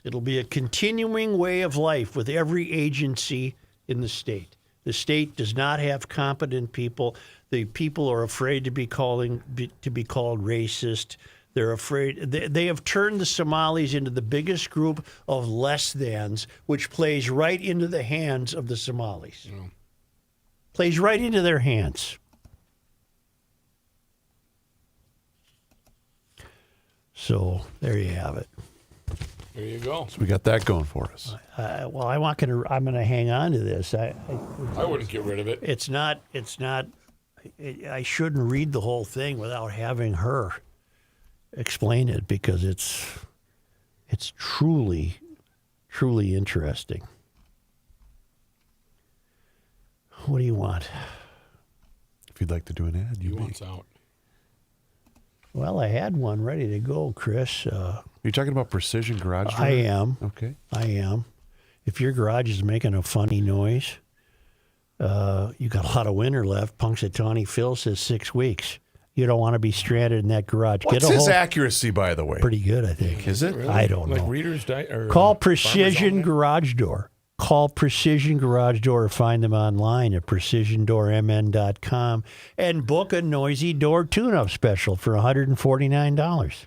It'll be a continuing way of life with every agency in the state. The state does not have competent people. The people are afraid to be called racist. They're afraid. They have turned the Somalis into the biggest group of less thans, which plays right into the hands of the Somalis. Yeah. Plays right into their hands. So there you have it. There you go. So we got that going for us. Well, I'm going to hang on to this. I wouldn't get rid of it. It's not. I shouldn't read the whole thing without having her explain it, because it's truly interesting. What do you want? If you'd like to do an ad, he wants out. Well, I had one ready to go, Chris. You're talking about Precision Garage Door? I am. Okay. I am. If your garage is making a funny noise, you got a lot of winter left. Punxsutawney Phil says 6 weeks. You don't want to be stranded in that garage. What's his accuracy, by the way? Pretty good, I think. Is it? Really? I don't know. Like Reader's Digest? Call Precision Garage Door. Call Precision Garage Door or find them online at precisiondoormn.com and book a noisy door tune-up special for $149.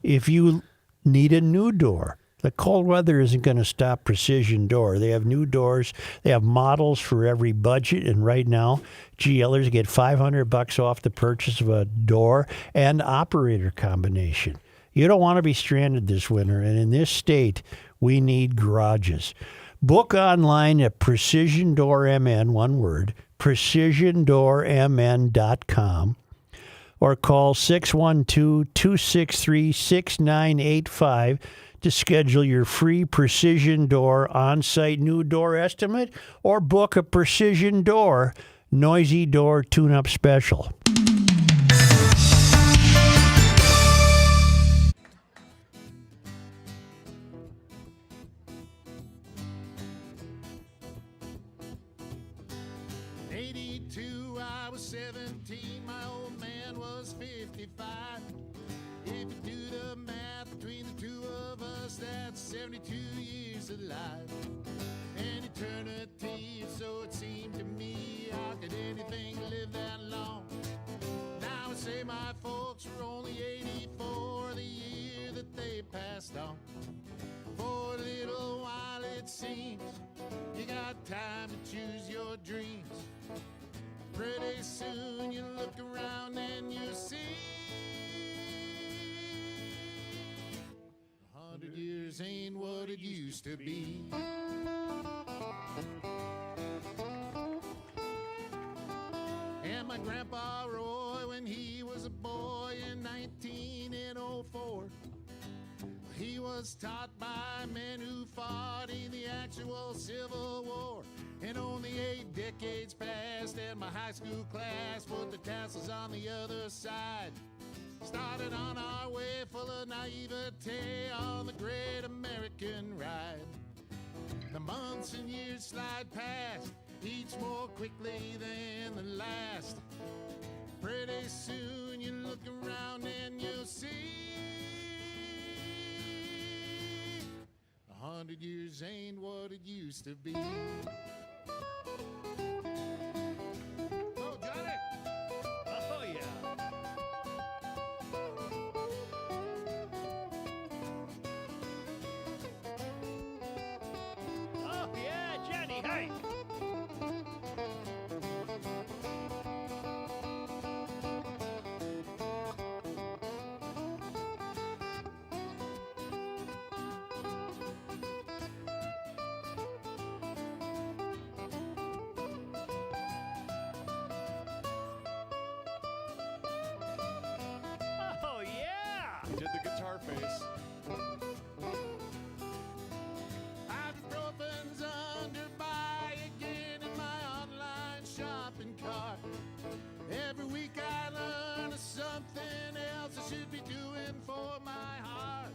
If you need a new door, the cold weather isn't going to stop Precision Door. They have new doors. They have models for every budget. And right now, GLers get $500 off the purchase of a door and operator combination. You don't want to be stranded this winter. And in this state, we need garages. Book online at Precision Door MN, one word, precisiondoormn.com or call 612-263-6985 to schedule your free Precision Door on-site new door estimate or book a Precision Door noisy door tune-up special. I was 17, my old man was 55. If you do the math between the two of us, that's 72 years alive. An eternity, so it seemed to me. How could anything live that long? Now I say my folks were only 84 the year that they passed on. For a little while it seems you got time to choose your dreams. Pretty soon you look around and you see 100 years ain't what it used to be. And my grandpa Roy, when he was a boy in 1904, he was taught by men who fought in the actual Civil War. And only 8 decades passed and my high school class put the tassels on the other side. Started on our way full of naivete on the great American ride. The months and years slide past, each more quickly than the last. Pretty soon you look around and you'll see 100 years ain't what it used to be. Oh, Johnny! Oh, yeah. Oh, yeah, Johnny Heidt. Oh, yeah. Did the guitar face. Ibuprofen's under buy again in my online shopping cart. Every week I learn of something else I should be doing for my heart.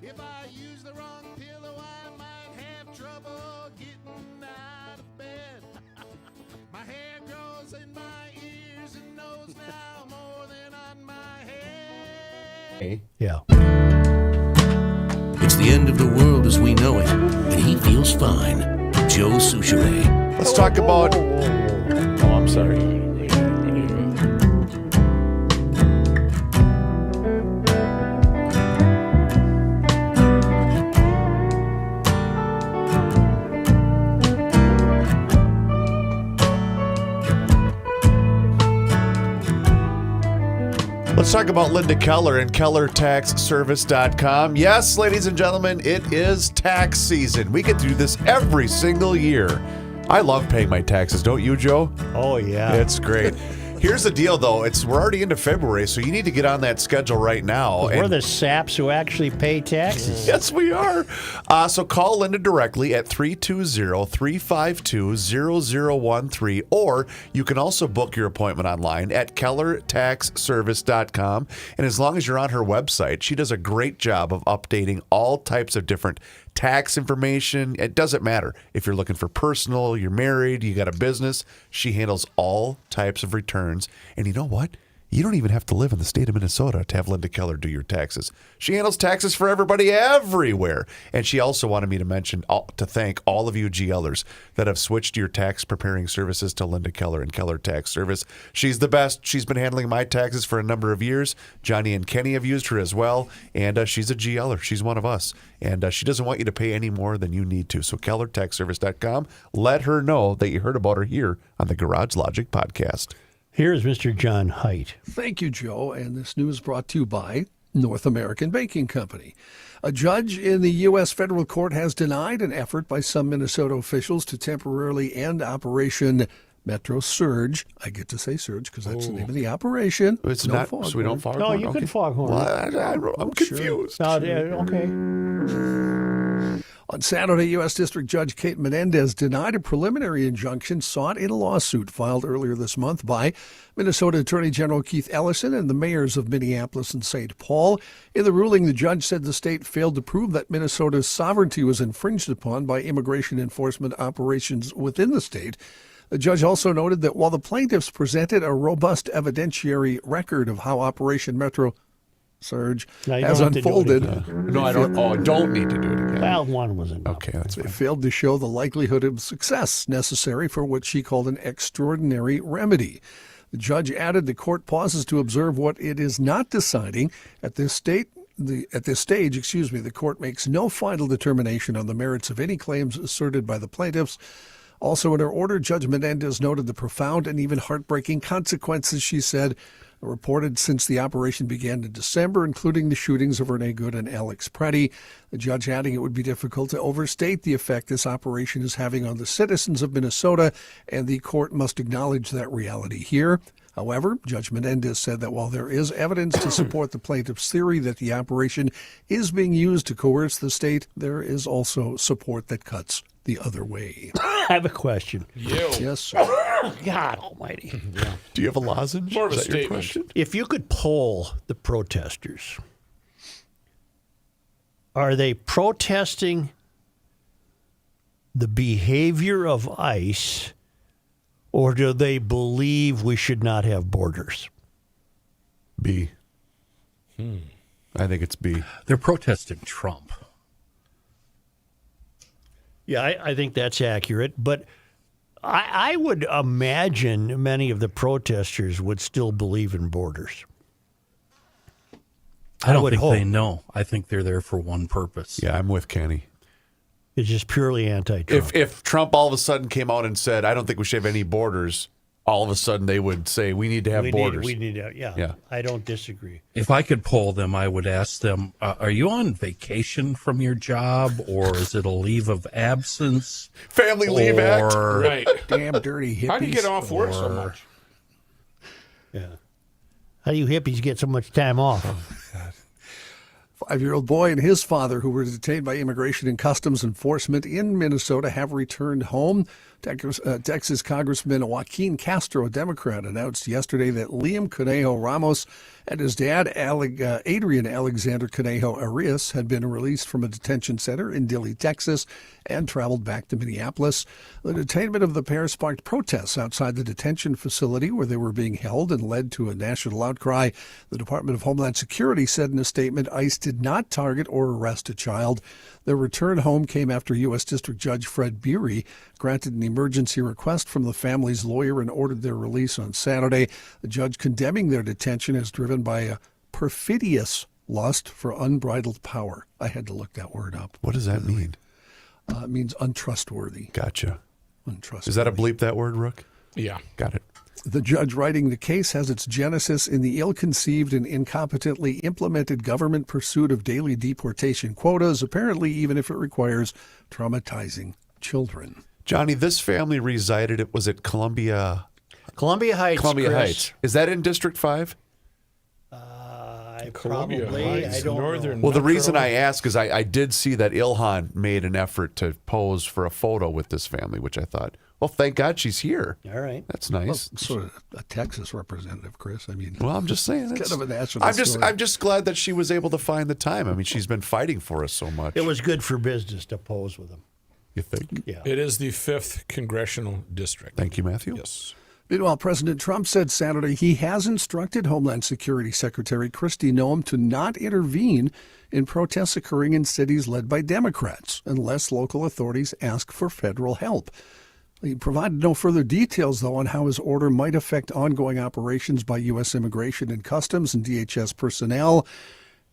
If I use the wrong pillow, I might have trouble getting out of bed. My hair grows in my ears and nose now more than on my head. Yeah. It's the end of the world as we know it, and he feels fine. Joe Souchere. Let's talk about. Oh, I'm sorry. Let's talk about Linda Keller and KellerTaxService.com. Yes, ladies and gentlemen, it is tax season. We get to do this every single year. I love paying my taxes, don't you, Joe? Oh, yeah. It's great. Here's the deal, though. We're already into February, so you need to get on that schedule right now. We're the saps who actually pay taxes. Yes, we are. So call Linda directly at 320-352-0013, or you can also book your appointment online at KellerTaxService.com. And as long as you're on her website, she does a great job of updating all types of different tax information. It doesn't matter if you're looking for personal, you're married, you got a business. She handles all types of returns. And you know what? You don't even have to live in the state of Minnesota to have Linda Keller do your taxes. She handles taxes for everybody everywhere. And she also wanted me to thank all of you GLers that have switched your tax preparing services to Linda Keller and Keller Tax Service. She's the best. She's been handling my taxes for a number of years. Johnny and Kenny have used her as well. And she's a GLer. She's one of us. And she doesn't want you to pay any more than you need to. So KellerTaxService.com. Let her know that you heard about her here on the Garage Logic podcast. Here's Mr. John Heidt. Thank you, Joe. And this news brought to you by North American Baking Company. A judge in the U.S. federal court has denied an effort by some Minnesota officials to temporarily end Operation Metro Surge. I get to say Surge because that's the name of the operation. It's No not, foghorn. so we don't foghorn? No, you can foghorn. Well, I'm confused. No, okay. On Saturday, U.S. District Judge Kate Menendez denied a preliminary injunction sought in a lawsuit filed earlier this month by Minnesota Attorney General Keith Ellison and the mayors of Minneapolis and St. Paul. In the ruling, the judge said the state failed to prove that Minnesota's sovereignty was infringed upon by immigration enforcement operations within the state. The judge also noted that while the plaintiffs presented a robust evidentiary record of how Operation Metro Surge No, you has don't have to do it unfolded, again. No, I don't. Oh, I don't need to do it again. Well, one was enough. Okay, that's they fine. failed to show the likelihood of success necessary for what she called an extraordinary remedy. The judge added the court pauses to observe what it is not deciding at this stage. The court makes no final determination on the merits of any claims asserted by the plaintiffs. Also in her order, Judge Menendez noted the profound and even heartbreaking consequences, she said, reported since the operation began in December, including the shootings of Renee Good and Alex Preddy. The judge adding it would be difficult to overstate the effect this operation is having on the citizens of Minnesota, and the court must acknowledge that reality here. However, Judge Menendez said that while there is evidence to support the plaintiff's theory that the operation is being used to coerce the state, there is also support that cuts the other way. I have a question. Yes, sir. God almighty. Do you have a lozenge? More of a Is that your statement. question? If you could poll the protesters, are they protesting the behavior of ICE, or do they believe we should not have borders? B. I think it's B. They're protesting Trump. Yeah, I think that's accurate. But I would imagine many of the protesters would still believe in borders. I don't would think hope. they know. I think they're there for one purpose. Yeah, I'm with Kenny. It's just purely anti-Trump. If Trump all of a sudden came out and said, I don't think we should have any borders, all of a sudden they would say, we need to have borders. We need to, Yeah. I don't disagree. If I could poll them, I would ask them, are you on vacation from your job, or is it a leave of absence? Family Leave Act. Or Right. Damn dirty hippies. How do you get off work so much? Yeah. How do you hippies get so much time off? 5-year-old boy and his father, who were detained by Immigration and Customs Enforcement in Minnesota, have returned home. Texas Congressman Joaquin Castro, a Democrat, announced yesterday that Liam Conejo Ramos and his dad, Adrian Alexander Conejo Arias, had been released from a detention center in Dilley, Texas, and traveled back to Minneapolis. The detainment of the pair sparked protests outside the detention facility where they were being held and led to a national outcry. The Department of Homeland Security said in a statement ICE did not target or arrest a child. Their return home came after U.S. District Judge Fred Beery granted an emergency request from the family's lawyer and ordered their release on Saturday. The judge condemning their detention is driven by a perfidious lust for unbridled power. I had to look that word up. What does that mean? It means untrustworthy. Gotcha. Untrustworthy. Is that a bleep, that word, Rook? Yeah. Got it. The judge writing the case has its genesis in the ill-conceived and incompetently implemented government pursuit of daily deportation quotas, apparently even if it requires traumatizing children. Johnny, this family resided, was it Columbia Heights. Columbia Chris. Heights. Is that in District 5? Columbia Probably. Heights, I don't northern know. Well, the Metro. reason I ask is I did see that Ilhan made an effort to pose for a photo with this family, which I thought, well, thank God she's here. All right. That's nice. Sort of a Texas representative, Chris. I mean, Well, I'm just saying. it's It's kind of a national I'm story. just glad that she was able to find the time. I mean, she's been fighting for us so much. It was good for business to pose with them. You think? Yeah. It is the 5th congressional district. Thank you, Matthew. Yes. Meanwhile, President Trump said Saturday he has instructed Homeland Security Secretary Kristi Noem to not intervene in protests occurring in cities led by Democrats unless local authorities ask for federal help. He provided no further details, though, on how his order might affect ongoing operations by U.S. Immigration and Customs and DHS personnel,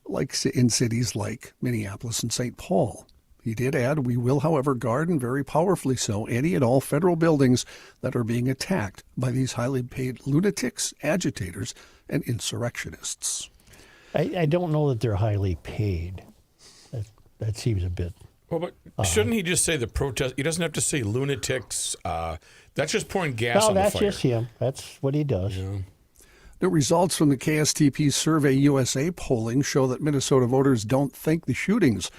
like in cities like Minneapolis and St. Paul. He did add, we will, however, guard, and very powerfully so, any and all federal buildings that are being attacked by these highly paid lunatics, agitators, and insurrectionists. I don't know that they're highly paid. That seems a bit Well, but shouldn't he just say the protest? He doesn't have to say lunatics. That's just pouring gas No, on the that's fire. just him. That's what he does. The results from the KSTP Survey USA polling show that Minnesota voters don't think the shootings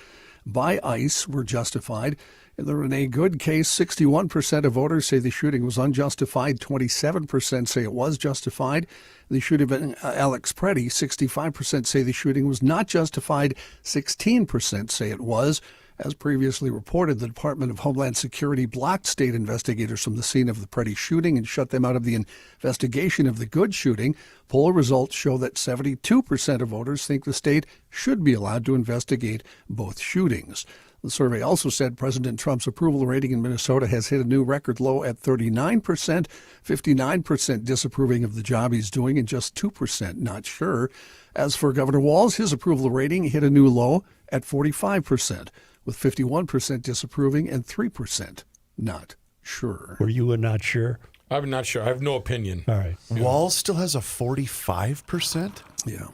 by ICE were justified. In the Renee Good case, 61% of voters say the shooting was unjustified. 27% say it was justified. The shooting of Alex Preddy, 65% say the shooting was not justified. 16% say it was. As previously reported, the Department of Homeland Security blocked state investigators from the scene of the Preddy shooting and shut them out of the investigation of the Good shooting. Poll results show that 72% of voters think the state should be allowed to investigate both shootings. The survey also said President Trump's approval rating in Minnesota has hit a new record low at 39%, 59% disapproving of the job he's doing, and just 2% not sure. As for Governor Walz, his approval rating hit a new low at 45%, with 51% disapproving and 3% not sure. Were you not sure? I'm not sure. I have no opinion. All right. Walls still has a 45%? Yeah.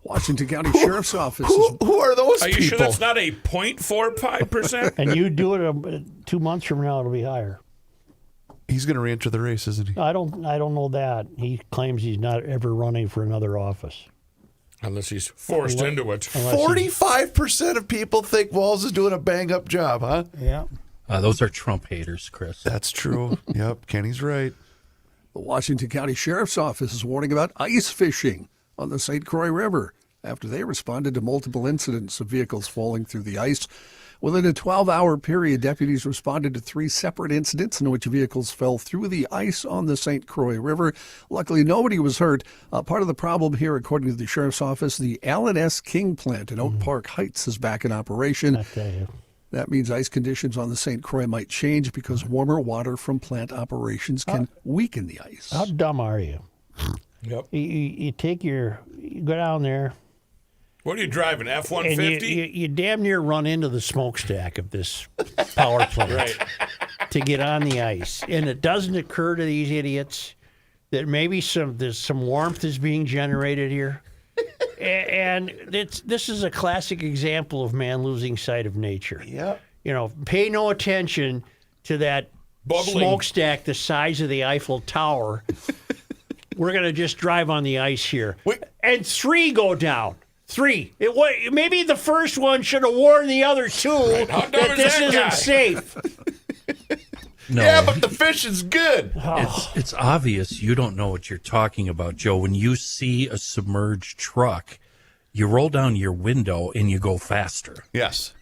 Washington County Sheriff's Office is Who are those Are people? you sure that's not a 0.45%? And you do it 2 months from now, it'll be higher. He's going to re-enter the race, isn't he? I don't know that. He claims he's not ever running for another office. Unless he's forced into it. 45% of people think Walls is doing a bang-up job, huh? Yeah. Those are Trump haters, Chris. That's true. Yep, Kenny's right. The Washington County Sheriff's Office is warning about ice fishing on the St. Croix River after they responded to multiple incidents of vehicles falling through the ice. Within a 12-hour period, deputies responded to 3 separate incidents in which vehicles fell through the ice on the St. Croix River. Luckily, nobody was hurt. Part of the problem here, according to the Sheriff's Office, the Allen S. King plant in Oak Park Heights is back in operation. I tell you. That means ice conditions on the St. Croix might change because warmer water from plant operations can weaken the ice. How dumb are you? Yep. You go down there, What are you driving, and F-150? you damn near run into the smokestack of this power plant to get on the ice. And it doesn't occur to these idiots that maybe there's some warmth is being generated here. And this is a classic example of man losing sight of nature. Yep. You know, pay no attention to that Bubbling. smokestack the size of the Eiffel Tower. We're going to just drive on the ice here. And 3 go down. 3. Maybe the first one should have warned the other 2 How dumb that is this that isn't guy? safe. No, Yeah, but the fish is good. it's obvious you don't know what you're talking about, Joe. When you see a submerged truck, you roll down your window and you go faster. Yes.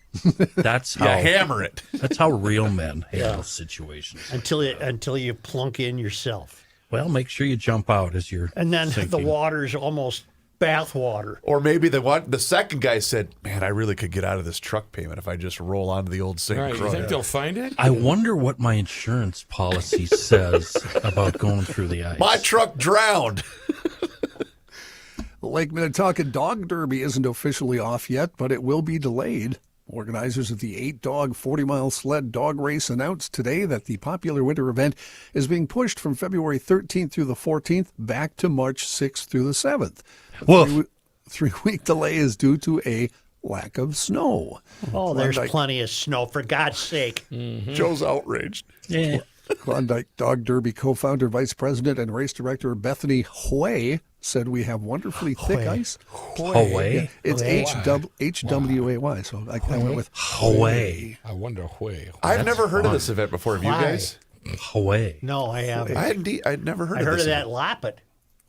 That's how Yeah, hammer it. that's how real men handle situations. Until you plunk in yourself. Well, make sure you jump out as you're And then the sinking. water's almost bath water. Or maybe the second guy said, man, I really could get out of this truck payment if I just roll onto the old St. Right. You Croix. think they'll find it? I wonder what my insurance policy says about going through the ice. My truck drowned. The Lake Minnetonka Dog Derby isn't officially off yet, but it will be delayed. Organizers of the 8-dog 40-mile sled dog race announced today that the popular winter event is being pushed from February 13th through the 14th back to March 6th through the 7th. The 3-week delay is due to a lack of snow. Oh, there's Klondike- plenty of snow, for God's sake. Joe's outraged. Yeah. Klondike Dog Derby co-founder, vice president, and race director Bethany Hui said we have wonderfully thick ice. Hawaii. It's H-W-A-Y, so I went with Hawaii. I wonder where. I've never heard of this event before. Have you Why? guys? Hawaii. No, I haven't. I'd never heard I of heard this of that event. Loppet.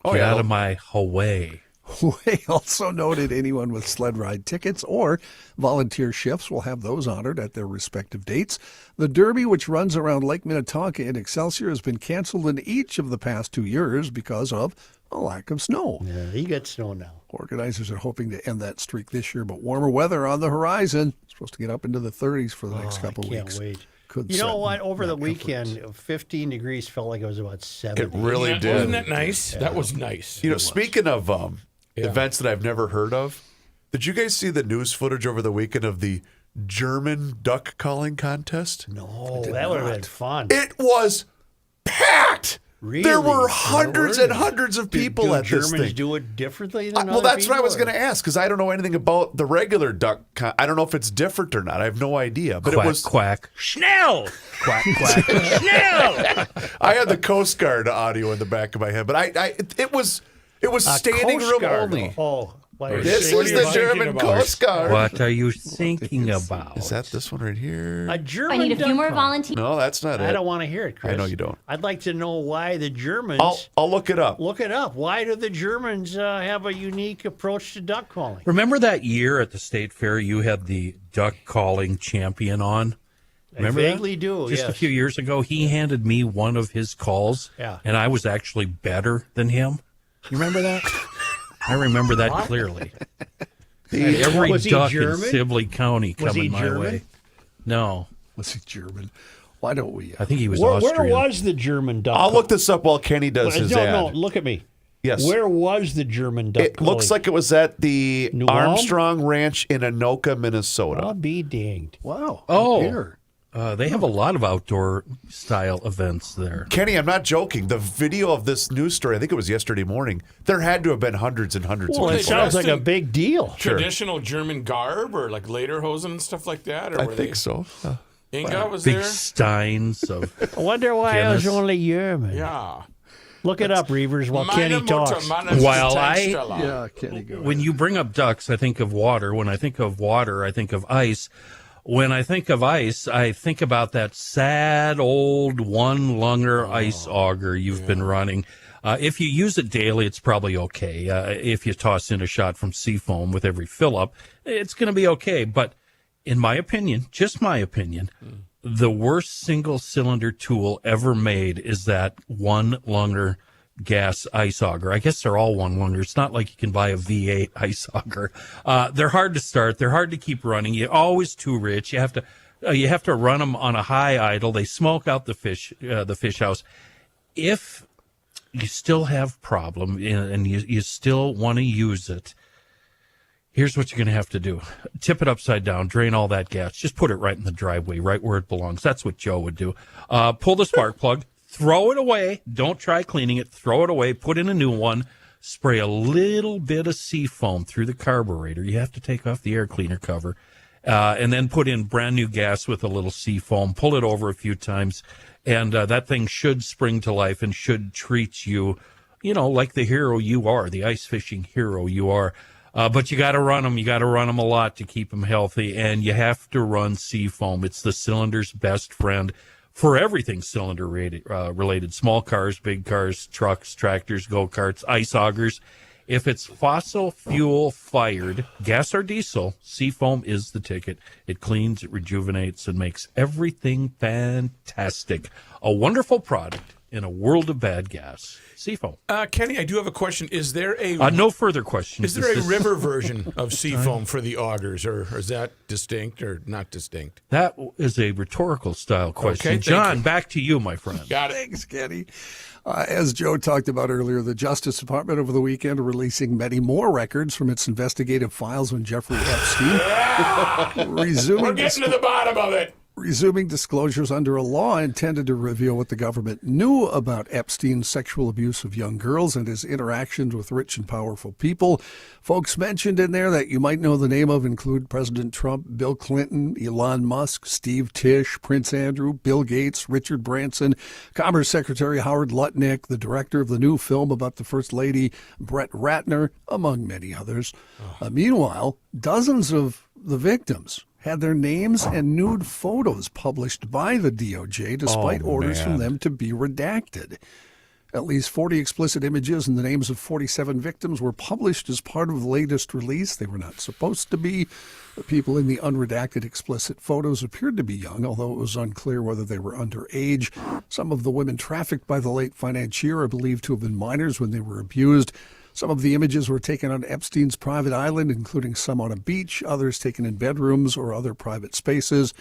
Oh, Get yeah. out of my Hawaii. Hui also noted anyone with sled ride tickets or volunteer shifts will have those honored at their respective dates. The Derby, which runs around Lake Minnetonka in Excelsior, has been canceled in each of the past 2 years because of a lack of snow. Yeah, you get snow now. Organizers are hoping to end that streak this year, but warmer weather on the horizon. It's supposed to get up into the 30s for the next couple I can't weeks. wait. Could You know threaten what? Over the not comforts. weekend, 15 degrees felt like it was about 70. It really Wasn't did. that nice? That was nice. You know, speaking of events that I've never heard of, did you guys see the news footage over the weekend of the German duck calling contest? No, that would have been fun. It was packed. Really? There were hundreds and hundreds of people do at this Germans thing. do it differently than Well, other that's what I people, was or- going to ask because I don't know anything about the regular duck. I don't know if it's different or not. I have no idea. But Quack, it was. quack. Schnell! Quack, quack. Schnell! I had the Coast Guard audio in the back of my head, but it was standing Coast room Guard, only. Oh, why This What is are you the thinking German about? Coast Guard. What are you thinking about? Is that this one right here? a German I need a few duck more call. volunteers. No, that's not it. I don't want to hear it, Chris. I know you don't. I'd like to know why the Germans. I'll look it up. Look it up. Why do the Germans have a unique approach to duck calling? Remember that year at the state fair you had the duck calling champion on? Remember I vaguely do. Just yes. a few years ago, he handed me one of his calls, Yeah. and I was actually better than him. You remember that? I remember that clearly. I had every Was he duck in German? Sibley County Was he coming my German? way. No, Was he German? Why don't we? I think he was Where Austrian. was the German duck? I'll call? look this up while Kenny does his ad. No, look at me. Yes. Where was the German duck? It looks calling? like it was at the New Ulm? Armstrong Ranch in Anoka, Minnesota. I'll be danged. Wow. Oh. up here. They have a lot of outdoor style events there. Kenny, I'm not joking. The video of this news story, I think it was yesterday morning, there had to have been hundreds and hundreds Well, of it people. sounds like a in big deal. Traditional German garb or like lederhosen and stuff like that? Or I were think they- so. Inga was Big there? steins of. I wonder why I was Guinness. only German. Yeah. Look it up, Reavers, while Kenny Meine Mutter, talks. meine While Tankstelle. Yeah, Kenny, go When you bring up ducks, I think of water. When I think of water, I think of ice. When I think of ice, I think about that sad old one-lunger ice auger you've been running. If you use it daily, it's probably okay. If you toss in a shot from Seafoam with every fill-up, it's going to be okay. But in my opinion, just my opinion, the worst single-cylinder tool ever made is that one-lunger gas ice auger. I guess they're all one-lunger. It's not like you can buy a V8 ice auger. They're hard to start. They're hard to keep running. You're always too rich. You have to run them on a high idle. They smoke out the fish house. If you still have problem and you still want to use it, here's what you're going to have to do. Tip it upside down, drain all that gas. Just put it right in the driveway, right where it belongs. That's what Joe would do. Pull the spark plug, throw it away. Don't try cleaning it. Throw it away. Put in a new one. Spray a little bit of Seafoam through the carburetor. You have to take off the air cleaner cover. And then put in brand new gas with a little Seafoam. Pull it over a few times. And that thing should spring to life and should treat you, like the hero you are, the ice fishing hero you are. But you got to run them. You got to run them a lot to keep them healthy. And you have to run Seafoam. It's the cylinder's best friend for everything cylinder related. Small cars, big cars, trucks, tractors, go-karts, ice augers. If it's fossil fuel fired, gas or diesel, Seafoam is the ticket. It cleans, it rejuvenates, and makes everything fantastic. A wonderful product in a world of bad gas. Seafoam. Kenny, I do have a question. Is there a No further questions. Is there a river version of Seafoam for the augers, or is that distinct or not distinct? That is a rhetorical style question. Okay, thank John, you. back to you, my friend. Got it. Thanks, Kenny. As Joe talked about earlier, the Justice Department over the weekend releasing many more records from its investigative files on Jeffrey Epstein. We're getting to the bottom of it. Resuming disclosures under a law intended to reveal what the government knew about Epstein's sexual abuse of young girls and his interactions with rich and powerful people. Folks mentioned in there that you might know the name of include President Trump, Bill Clinton, Elon Musk, Steve Tisch, Prince Andrew, Bill Gates, Richard Branson, Commerce Secretary Howard Lutnick, the director of the new film about the First Lady, Brett Ratner, among many others. Meanwhile, dozens of the victims had their names and nude photos published by the DOJ despite orders from them to be redacted. At least 40 explicit images and the names of 47 victims were published as part of the latest release. They were not supposed to be. The people in the unredacted explicit photos appeared to be young, although it was unclear whether they were underage. Some of the women trafficked by the late financier are believed to have been minors when they were abused. Some of the images were taken on Epstein's private island, including some on a beach, others taken in bedrooms or other private spaces.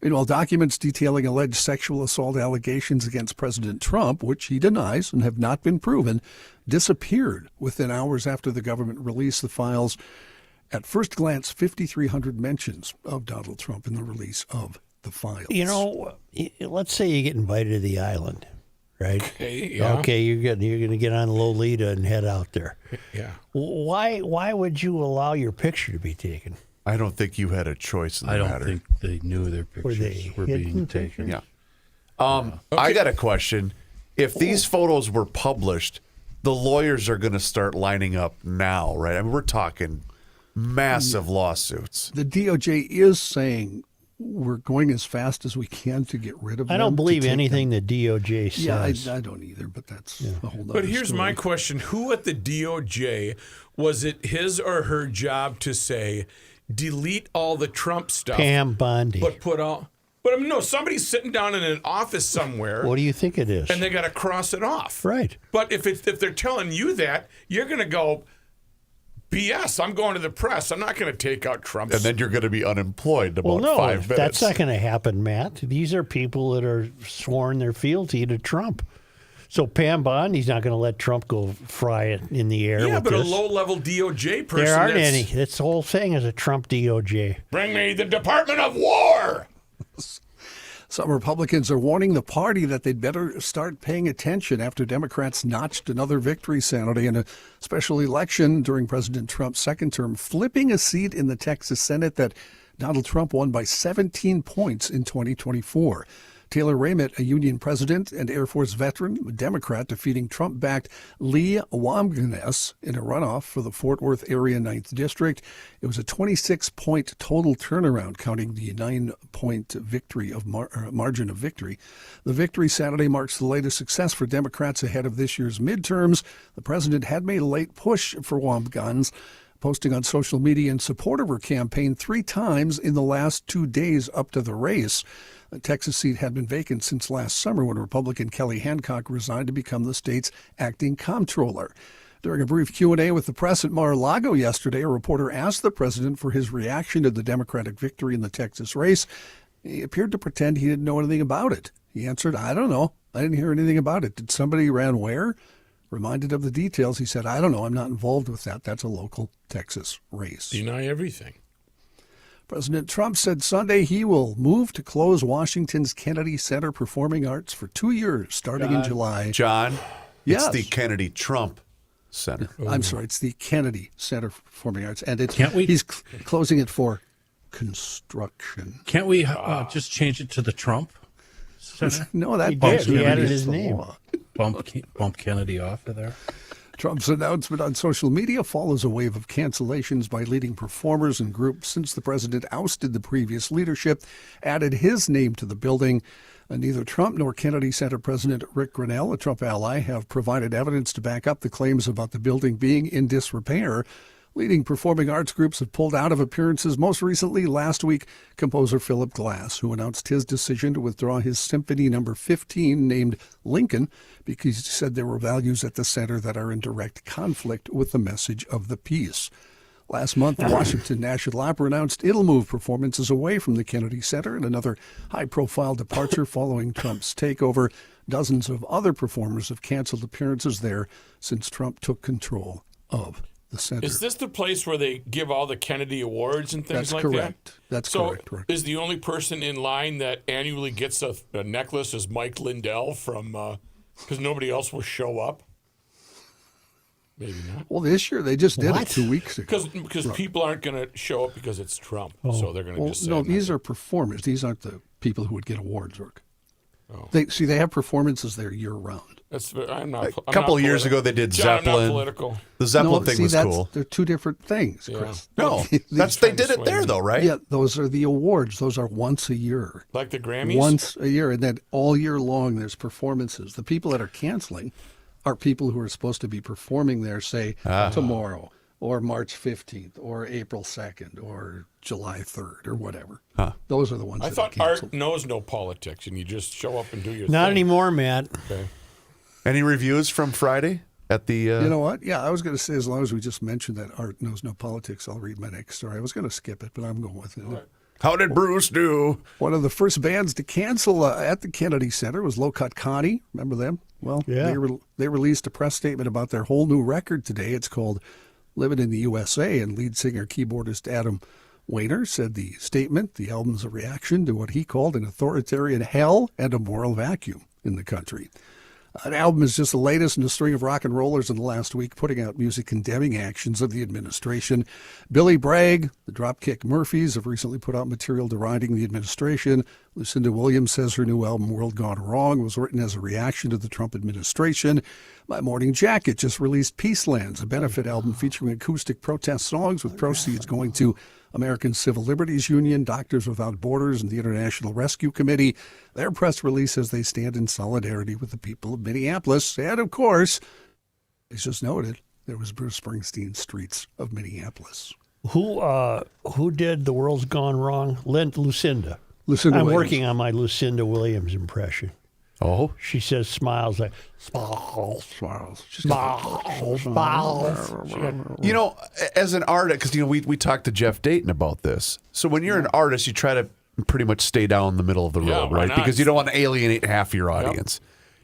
Meanwhile, documents detailing alleged sexual assault allegations against President Trump, which he denies and have not been proven, disappeared within hours after the government released the files. At first glance, 5,300 mentions of Donald Trump in the release of the files. Let's say you get invited to the island. right? Okay, yeah. Okay, you're going to get on Lolita and head out there. Yeah. Why would you allow your picture to be taken? I don't think you had a choice in the I don't matter. think they knew their Were they pictures were hidden being taken. pictures? Yeah. I got a question. If these photos were published, the lawyers are going to start lining up now, right? I mean, we're talking massive lawsuits. The DOJ is saying we're going as fast as we can to get rid of them. I don't to believe take anything them. the DOJ says. Yeah, I don't either, but that's a whole nother But here's my story. question. Who at the DOJ, was it his or her job to say, delete all the Trump stuff? Pam Bondi. But I mean, no, somebody's sitting down in an office somewhere. What do you think it is? And they got to cross it off. Right. But if they're telling you that, you're going to go, BS, I'm going to the press. I'm not going to take out Trump's. And then you're going to be unemployed in Well, about no, 5 minutes. that's not going to happen, Matt. These are people that are sworn their fealty to Trump. So Pam Bondi's not going to let Trump go fry it in the air. Yeah, with but this. a low-level DOJ person. There aren't any. This whole thing is a Trump DOJ. Bring me the Department of War. Some Republicans are warning the party that they'd better start paying attention after Democrats notched another victory Saturday in a special election during President Trump's second term, flipping a seat in the Texas Senate that Donald Trump won by 17 points in 2024. Taylor Raymond, a union president and Air Force veteran, a Democrat, defeating Trump-backed Lee Wamgenes in a runoff for the Fort Worth area 9th District. It was a 26-point total turnaround, counting the 9-point victory of margin of victory. The victory Saturday marks the latest success for Democrats ahead of this year's midterms. The president had made a late push for Wamgenes, posting on social media in support of her campaign 3 times in the last 2 days up to the race. The Texas seat had been vacant since last summer when Republican Kelly Hancock resigned to become the state's acting comptroller. During a brief Q&A with the press at Mar-a-Lago yesterday, a reporter asked the president for his reaction to the Democratic victory in the Texas race. He appeared to pretend he didn't know anything about it. He answered, "I don't know. I didn't hear anything about it. Did somebody ran where?" Reminded of the details, he said, "I don't know. I'm not involved with that. That's a local Texas race." Deny everything. President Trump said Sunday he will move to close Washington's Kennedy Center Performing Arts for 2 years, starting in July. John, Yes. it's the Kennedy Trump Center. I'm sorry, it's the Kennedy Center for Performing Arts, and Can't we- he's closing it for construction. Can't we just change it to the Trump Center? No, that He did. bumps He Kennedy added into his the name. law. Bump Kennedy off of there. Trump's announcement on social media follows a wave of cancellations by leading performers and groups since the president ousted the previous leadership, added his name to the building. Neither Trump nor Kennedy Center President Rick Grinnell, a Trump ally, have provided evidence to back up the claims about the building being in disrepair. Leading performing arts groups have pulled out of appearances, most recently last week, composer Philip Glass, who announced his decision to withdraw his Symphony No. 15 named Lincoln because he said there were values at the center that are in direct conflict with the message of the piece. Last month, the Washington National Opera announced it'll move performances away from the Kennedy Center in another high-profile departure following Trump's takeover. Dozens of other performers have canceled appearances there since Trump took control of the center. Is this the place where they give all the Kennedy Awards and things That's like correct. that? That's so correct, Rick. is the only person in line that annually gets a necklace is Mike Lindell from, because nobody else will show up? Maybe not. Well, this year they just did What? it 2 weeks ago. Because people aren't going to show up because it's Trump, so they're going to Well, just say no, these nothing. are performers. These aren't the people who would get awards, Rick. Oh. They have performances there year round. I'm not. A couple of years ago, they did John, I'm not Zeppelin. political. The Zeppelin No, thing see, was that's- cool. They're two different things, Yeah. Chris. No, These- they trying to did it sway there me. though, right? Yeah, those are the awards. Those are once a year. Like the Grammys? Once a year, and then all year long there's performances. The people that are canceling are people who are supposed to be performing there, say, tomorrow or March 15th or April 2nd or July 3rd or whatever. Those are the ones I that thought are canceled. art knows no politics, and you just show up and do your thing. Not anymore, Matt. Okay. Any reviews from Friday at the? You know what? Yeah, I was going to say, as long as we just mentioned that art knows no politics, I'll read my next story. I was going to skip it, but I'm going with it. How did Bruce do? One of the first bands to cancel at the Kennedy Center was Low Cut Connie. Remember them? Well, Yeah. they released a press statement about their whole new record today. It's called Living in the USA, and lead singer keyboardist Adam Weiner said the statement, the album's a reaction to what he called an authoritarian hell and a moral vacuum in the country. An album is just the latest in a string of rock and rollers in the last week, putting out music condemning actions of the administration. Billy Bragg, the Dropkick Murphys, have recently put out material deriding the administration. Lucinda Williams says her new album, World Gone Wrong, was written as a reaction to the Trump administration. My Morning Jacket just released Peacelands, a benefit album featuring acoustic protest songs with proceeds going to American Civil Liberties Union, Doctors Without Borders, and the International Rescue Committee. Their press release says they stand in solidarity with the people of Minneapolis. And, of course, as just noted, there was Bruce Springsteen's Streets of Minneapolis. Who did The World's Gone Wrong? Lucinda. Lucinda I'm Williams. working on my Lucinda Williams impression. Oh, She says smiles like smiles, Smiles. smiles, smiles. you know, as an artist, because we talked to Jeff Dayton about this. So when you're an artist, you try to pretty much stay down the middle of the Yeah, road, why right? not? Because you don't want to alienate half your audience.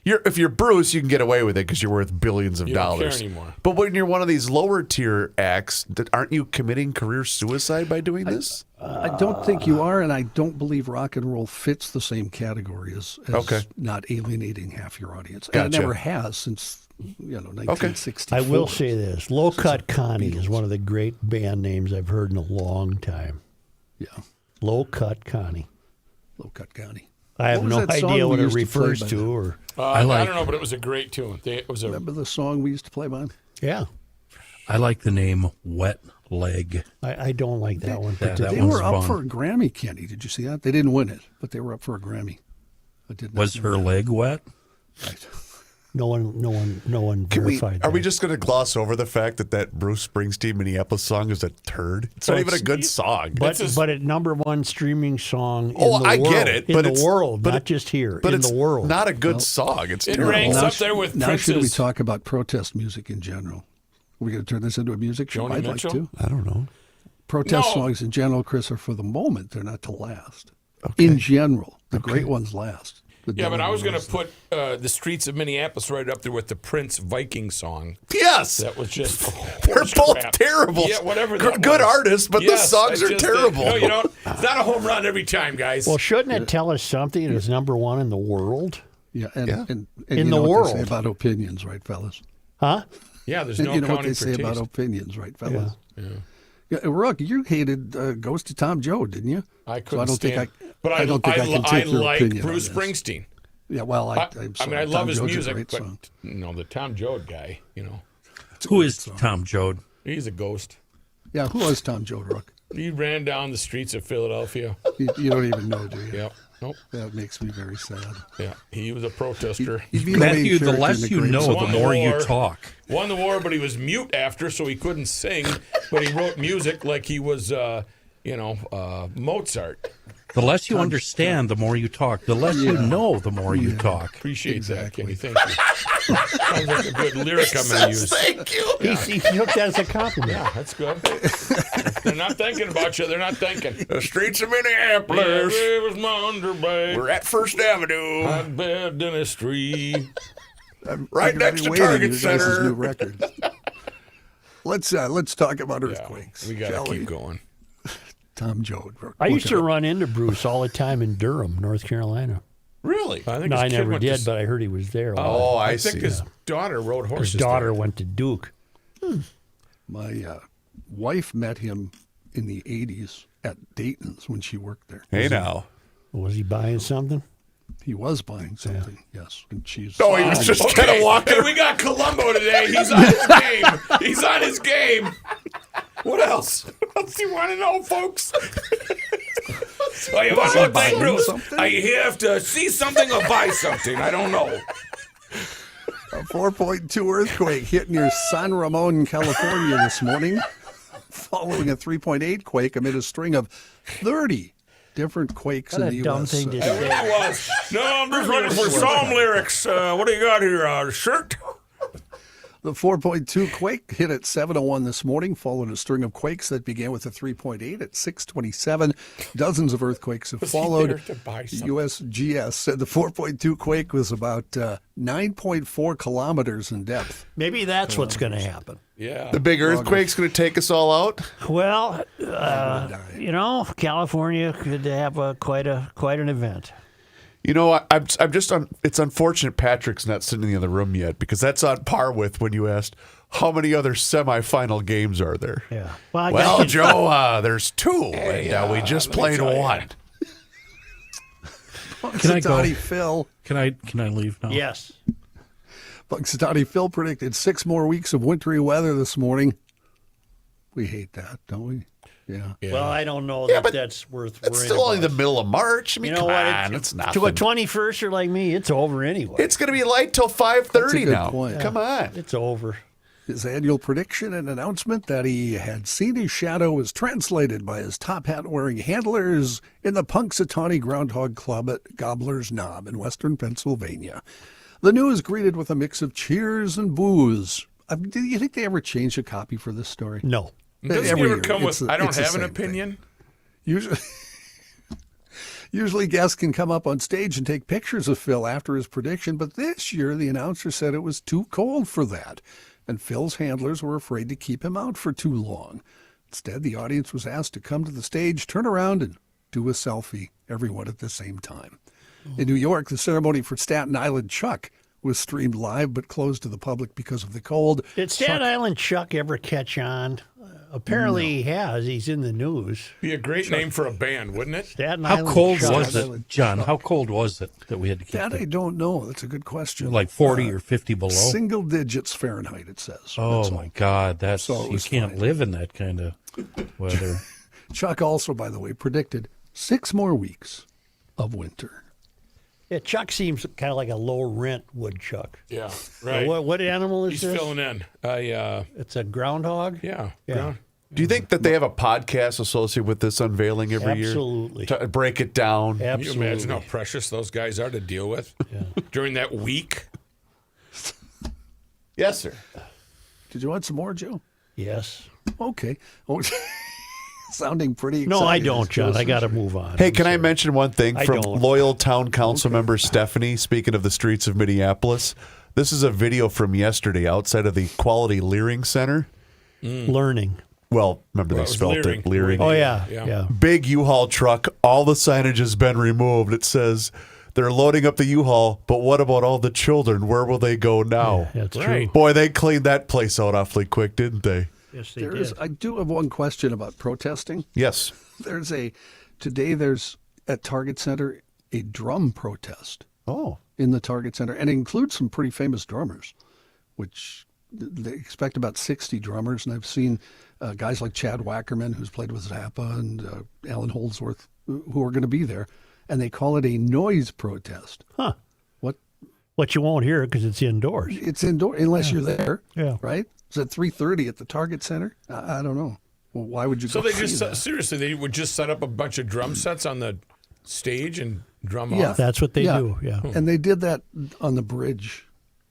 If you're Bruce, you can get away with it because you're worth billions of You don't care dollars. anymore. But when you're one of these lower tier acts, aren't you committing career suicide by doing this? I don't think you are, and I don't believe rock and roll fits the same category as Okay. not alienating half your audience. And it Gotcha. never has since 1964. I will say this: Low Cut Connie is one of the great band names I've heard in a long time. Yeah, Low Cut Connie. Low Cut Connie. I have What was no that song idea we what it used to play refers by to, them? or I don't know, but it was a great tune. It was a Remember the song we used to play by? yeah. I like the name Wet Leg. I don't like that one. that They one's were up fun. for a Grammy, Kenny. Did you see that? They didn't win it, but they were up for a Grammy. I did not Was know her that. leg wet? Right. No one verified Are we that. just going to gloss over the fact that Bruce Springsteen Minneapolis song is a turd? It's not even a good song. But at #1 streaming song in Oh, the I world. get it, In but the it's- world, but not it- just here. but in it's the world. not a good song. It's It terrible. ranks Now up there with now should we Prince's. talk about protest music in general? Are we going to turn this into a music show? Joni I'd Mitchell? like to. I don't know. Protest No. songs in general, Chris, are for the moment. They're not to last. In general, the great ones last. The Yeah, but dumb I was going ones to put the Streets of Minneapolis right up there with the Prince Viking song. Yes, That was just they're horse both crap. terrible. Yeah, whatever. Good That was. artists, but the Yes, songs I are just terrible. No, you don't. It's not a home run every time, guys. Well, shouldn't it tell us something? It is #1 in the world, Yeah, and, Yeah. and In you the know what they say world. about opinions, right, fellas? huh? yeah, there's And no you know what accounting they for say taste. about opinions, right, fellas? Yeah, Rook, you hated Ghost of Tom Joad, didn't you? I So couldn't I don't stand. think but I don't think I can take your like opinion on Bruce this. Springsteen. Yeah, well, I'm I sorry. mean, I love Tom his Joad's a music, great but song. the Tom Joad guy, Who is Tom Joad? he's a ghost. Yeah, who was Tom Joad, Rook? He ran down the streets of Philadelphia. You don't even know, do you? Yep. Nope. That makes me very sad. Yeah. He was a protester. He'd be the main Matthew, the character less in the you great know, song. the Won more you war. talk. Won the war, but he was mute after, so he couldn't sing. But he wrote music like he was, Mozart. The less you understand, the more you talk. The less you know, the more you talk. Appreciate Exactly. that, Kenny. Thank you. Sounds like a good lyric I'm going to use. Thank you. He took that as a compliment. Yeah, that's good. If they're not thinking about you, they're not thinking. The streets of Yeah, Minneapolis. it was Monterey. We're at First Avenue, I'd bed in a street. right I'm next to waiting Target for your guys' Center. new records. Let's talk about Yeah, earthquakes. we got shall to keep going. Tom Joad. I used to run into Bruce all the time in Durham, North Carolina. Really? I think No, his I kid never went did, to, but I heard he was there. Oh, I think see. his daughter rode horses. His daughter there. went to Duke. My wife met him in the 80s at Dayton's when she worked there. Hey now. Was he buying something? He was buying something, yes. And she's Oh, he was just kind of walking. Hey, we got Columbo today. He's on his game. He's on his game. What else? What else do you want to know, folks? Oh, you want to look like Bruce? You have to see something or buy something. I don't know. A 4.2 earthquake hit near San Ramon, California this morning, following a 3.8 quake amid a string of 30 different quakes What in a the dumb U.S. thing to It say. really was. No, I'm just looking for psalm lyrics. What do you got here? A shirt? The 4.2 quake hit at 7:01 this morning, following a string of quakes that began with a 3.8 at 6:27. Dozens of earthquakes have Was he followed. there to buy something? USGS said the 4.2 quake was about 9.4 kilometers in depth. Maybe that's what's going to happen. Yeah. The big earthquake's going to take us all out. Well, California could have quite an event. You know, I'm just on. It's unfortunate Patrick's not sitting in the other room yet because that's on par with when you asked how many other semifinal games are there. Yeah. Well, Joe, there's two, and we just played one. Can I go? Phil. Can I leave now? Yes. Punxsutawney Phil predicted 6 more weeks of wintry weather this morning. We hate that, don't we? Yeah. Well, I don't know Yeah, that but that's worth It's worrying still only about. the middle of March. I mean, You know come what? on, it's nothing. To a 21ster like me, it's over anyway. It's going to be light till 5:30 That's a good now. point. Come on. It's over. His annual prediction and announcement that he had seen his shadow was translated by his top hat-wearing handlers in the Punxsutawney Groundhog Club at Gobbler's Knob in western Pennsylvania. The news greeted with a mix of cheers and boos. Do you think they ever changed a copy for this story? No. Doesn't Every he ever year, come with, I don't it's the have an same thing. opinion? Usually guests can come up on stage and take pictures of Phil after his prediction, but this year the announcer said it was too cold for that, and Phil's handlers were afraid to keep him out for too long. Instead, the audience was asked to come to the stage, turn around, and do a selfie, everyone at the same time. In New York, the ceremony for Staten Island Chuck was streamed live but closed to the public because of the cold. Did Staten Island Chuck ever catch on? Apparently he has. He's in the news. Be a great name for a band, wouldn't it? Staten How Island cold Chuck. was it, John? How cold was it that we had to keep That I it? don't know. That's a good question. Like 40 or 50 below? Single digits Fahrenheit, it says. Oh, That's my all. God. That's So it you was can't fine. live in that kind of weather. Chuck also, by the way, predicted 6 more weeks of winter. Yeah, Chuck seems kind of like a low rent woodchuck. Yeah, right. What animal is He's this? filling in. It's a groundhog? Yeah. Yeah. Do you think that they have a podcast associated with this unveiling every year? Absolutely. To break it down. Can you Absolutely. imagine how precious those guys are to deal with during that week? Yes, sir. Did you want some more, Joe? Yes. Okay. Oh, sounding pretty excited. No, I don't, John. I Joseph. got to move on. Hey, I'm can I sorry. mention one thing I from don't. loyal town council member Stephanie, speaking of the streets of Minneapolis? This is a video from yesterday outside of the Quality Leering Center. Learning. Well, remember Well, they it was spelled Leering. it Leering. Oh, yeah. Yeah. Yeah. Big U-Haul truck. All the signage has been removed. It says they're loading up the U-Haul, but what about all the children? Where will they go now? That's Right. true. Boy, they cleaned that place out awfully quick, didn't they? Yes, they There did. is. I do have one question about protesting. Yes. There's at Target Center a drum protest Oh. in the Target Center, and it includes some pretty famous drummers, which they expect about 60 drummers, and I've seen guys like Chad Wackerman, who's played with Zappa, and Alan Holdsworth, who are going to be there, and they call it a noise protest. Huh. What? But you won't hear it because it's indoors. It's indoor unless you're there. Yeah. Right? It's at 3:30 at the Target Center. I don't know. Well, why would you So go they see that? seriously, they would just set up a bunch of drum sets on the stage and drum Yeah. off. That's what they do. Yeah. And they did that on the bridge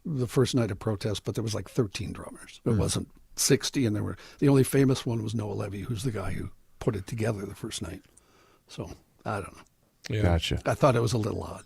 the first night of protest, but there was like 13 drummers. It wasn't 60, and the only famous one was Noah Levy, who's the guy who put it together the first night. So I don't know. Yeah, Gotcha. I thought it was a little odd.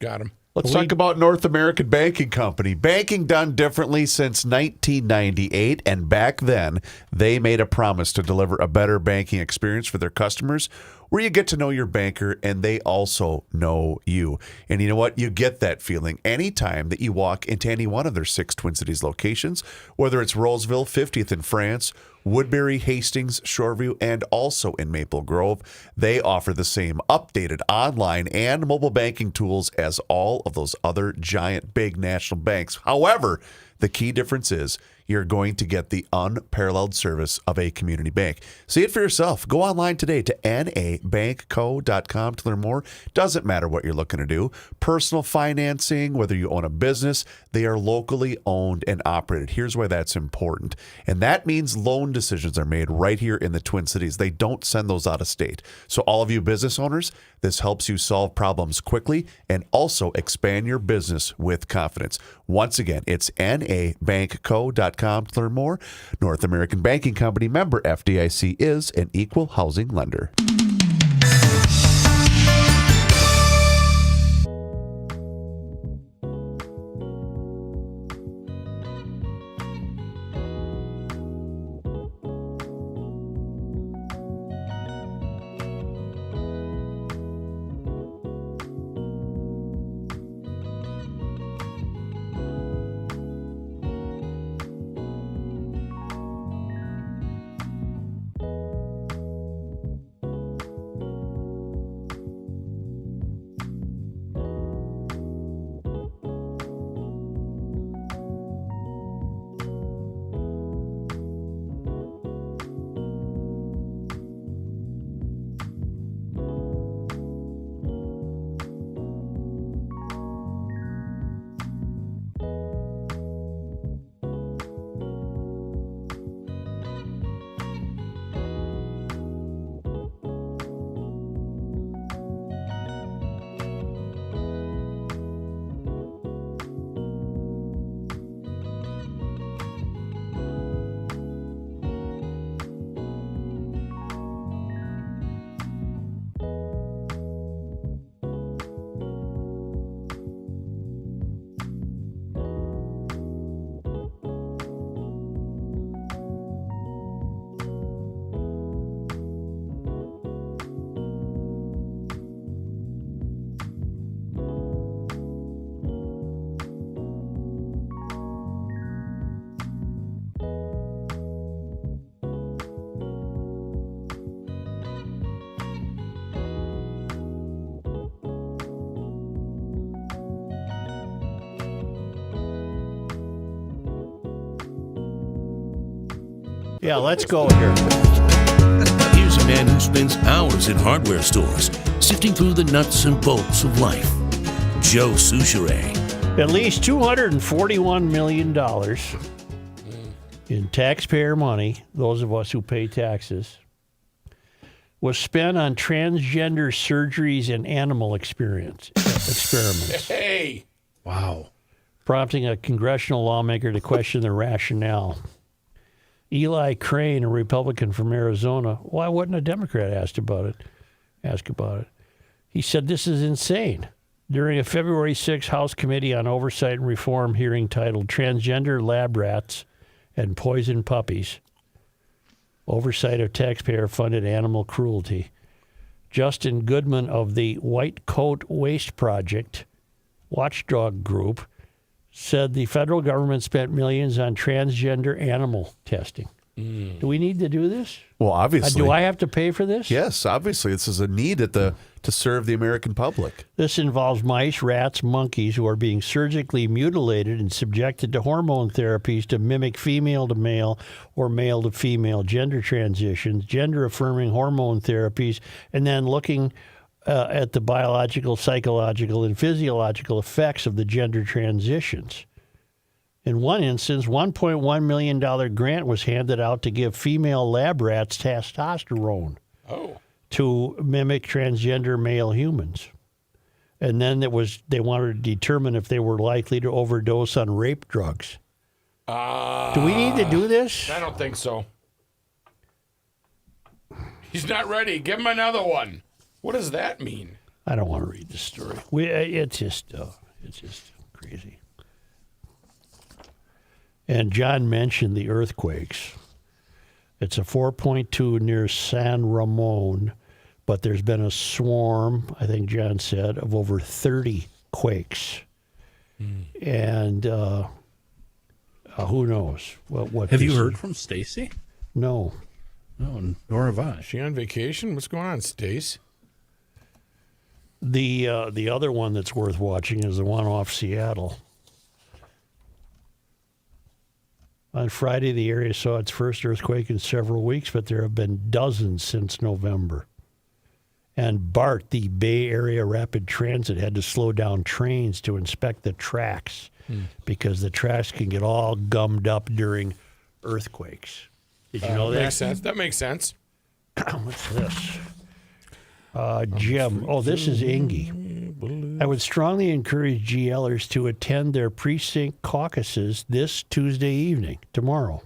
got him. Let's talk about North American Banking Company. Banking done differently since 1998, and back then, they made a promise to deliver a better banking experience for their customers where you get to know your banker and they also know you. And you know what? You get that feeling anytime that you walk into any one of their 6 Twin Cities locations, whether it's Roseville, 50th in France, Woodbury, Hastings, Shoreview, and also in Maple Grove. They offer the same updated online and mobile banking tools as all of those other giant big national banks. However, the key difference is you're going to get the unparalleled service of a community bank. See it for yourself. Go online today to nabankco.com to learn more. Doesn't matter what you're looking to do. Personal financing, whether you own a business, they are locally owned and operated. Here's why that's important. And that means loan decisions are made right here in the Twin Cities. They don't send those out of state. So all of you business owners, this helps you solve problems quickly and also expand your business with confidence. Once again, it's nabankco.com to learn more. North American Banking Company, member FDIC, is an equal housing lender. Yeah, let's go here. Here's a man who spends hours in hardware stores, sifting through the nuts and bolts of life. Joe Souchere. At least $241 million in taxpayer money, those of us who pay taxes, was spent on transgender surgeries and animal experiments. Hey! Wow. Prompting a congressional lawmaker to question the rationale. Eli Crane, a Republican from Arizona, why wouldn't a Democrat ask about it? He said this is insane. During a February 6 House Committee on Oversight and Reform hearing titled Transgender Lab Rats and Poisoned Puppies, Oversight of Taxpayer-Funded Animal Cruelty, Justin Goodman of the White Coat Waste Project watchdog group said the federal government spent millions on transgender animal testing. Do we need to do this? Well, obviously. Do I have to pay for this? Yes, obviously. This is a need to serve the American public. This involves mice, rats, monkeys who are being surgically mutilated and subjected to hormone therapies to mimic female to male or male to female gender transitions, gender-affirming hormone therapies, and then looking at the biological, psychological, and physiological effects of the gender transitions. In one instance, $1.1 million grant was handed out to give female lab rats testosterone to mimic transgender male humans. And then they wanted to determine if they were likely to overdose on rape drugs. Do we need to do this? I don't think so. He's not ready. Give him another one. What does that mean? I don't want to read the story. It's just crazy. And John mentioned the earthquakes. It's a 4.2 near San Ramon, but there's been a swarm, I think John said, of over 30 quakes. And who knows what Have you this heard is. from Stacy? No. No, nor have I. Is she on vacation? What's going on, Stace? The other one that's worth watching is the one off Seattle. On Friday, the area saw its first earthquake in several weeks, but there have been dozens since November. And BART, the Bay Area Rapid Transit, had to slow down trains to inspect the tracks because the tracks can get all gummed up during earthquakes. Did you know that? Makes sense. That makes sense. What's this? Jim. Oh, this is Ingy. I would strongly encourage GLers to attend their precinct caucuses this Tuesday evening, tomorrow.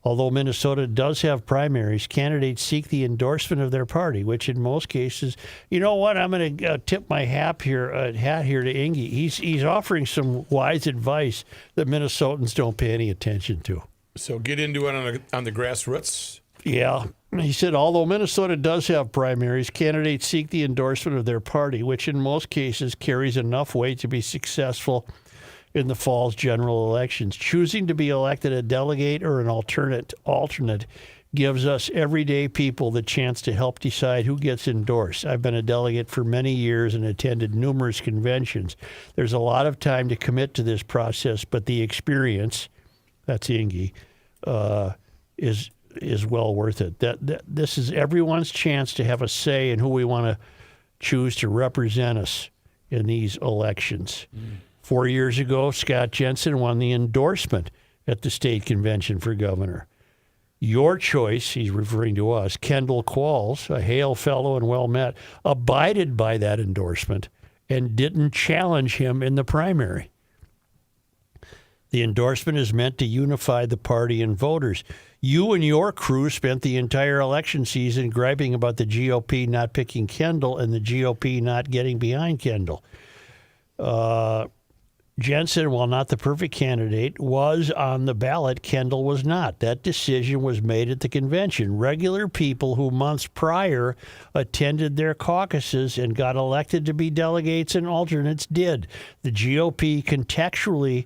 Although Minnesota does have primaries, candidates seek the endorsement of their party, which in most cases, you know what? I'm going to tip my hat here to Ingy. He's offering some wise advice that Minnesotans don't pay any attention to. So get into it on the grassroots. Yeah. He said, although Minnesota does have primaries, candidates seek the endorsement of their party, which in most cases carries enough weight to be successful in the fall's general elections. Choosing to be elected a delegate or an alternate gives us everyday people the chance to help decide who gets endorsed. I've been a delegate for many years and attended numerous conventions. There's a lot of time to commit to this process, but the experience, that's Ingy, is well worth it. This is everyone's chance to have a say in who we want to choose to represent us in these elections. 4 years ago, Scott Jensen won the endorsement at the state convention for governor. Your choice, he's referring to us, Kendall Qualls, a Hale fellow and well met, abided by that endorsement and didn't challenge him in the primary. The endorsement is meant to unify the party and voters. You and your crew spent the entire election season griping about the GOP not picking Kendall and the GOP not getting behind Kendall. Jensen, while not the perfect candidate, was on the ballot. Kendall was not. That decision was made at the convention. Regular people who months prior attended their caucuses and got elected to be delegates and alternates did. The GOP contextually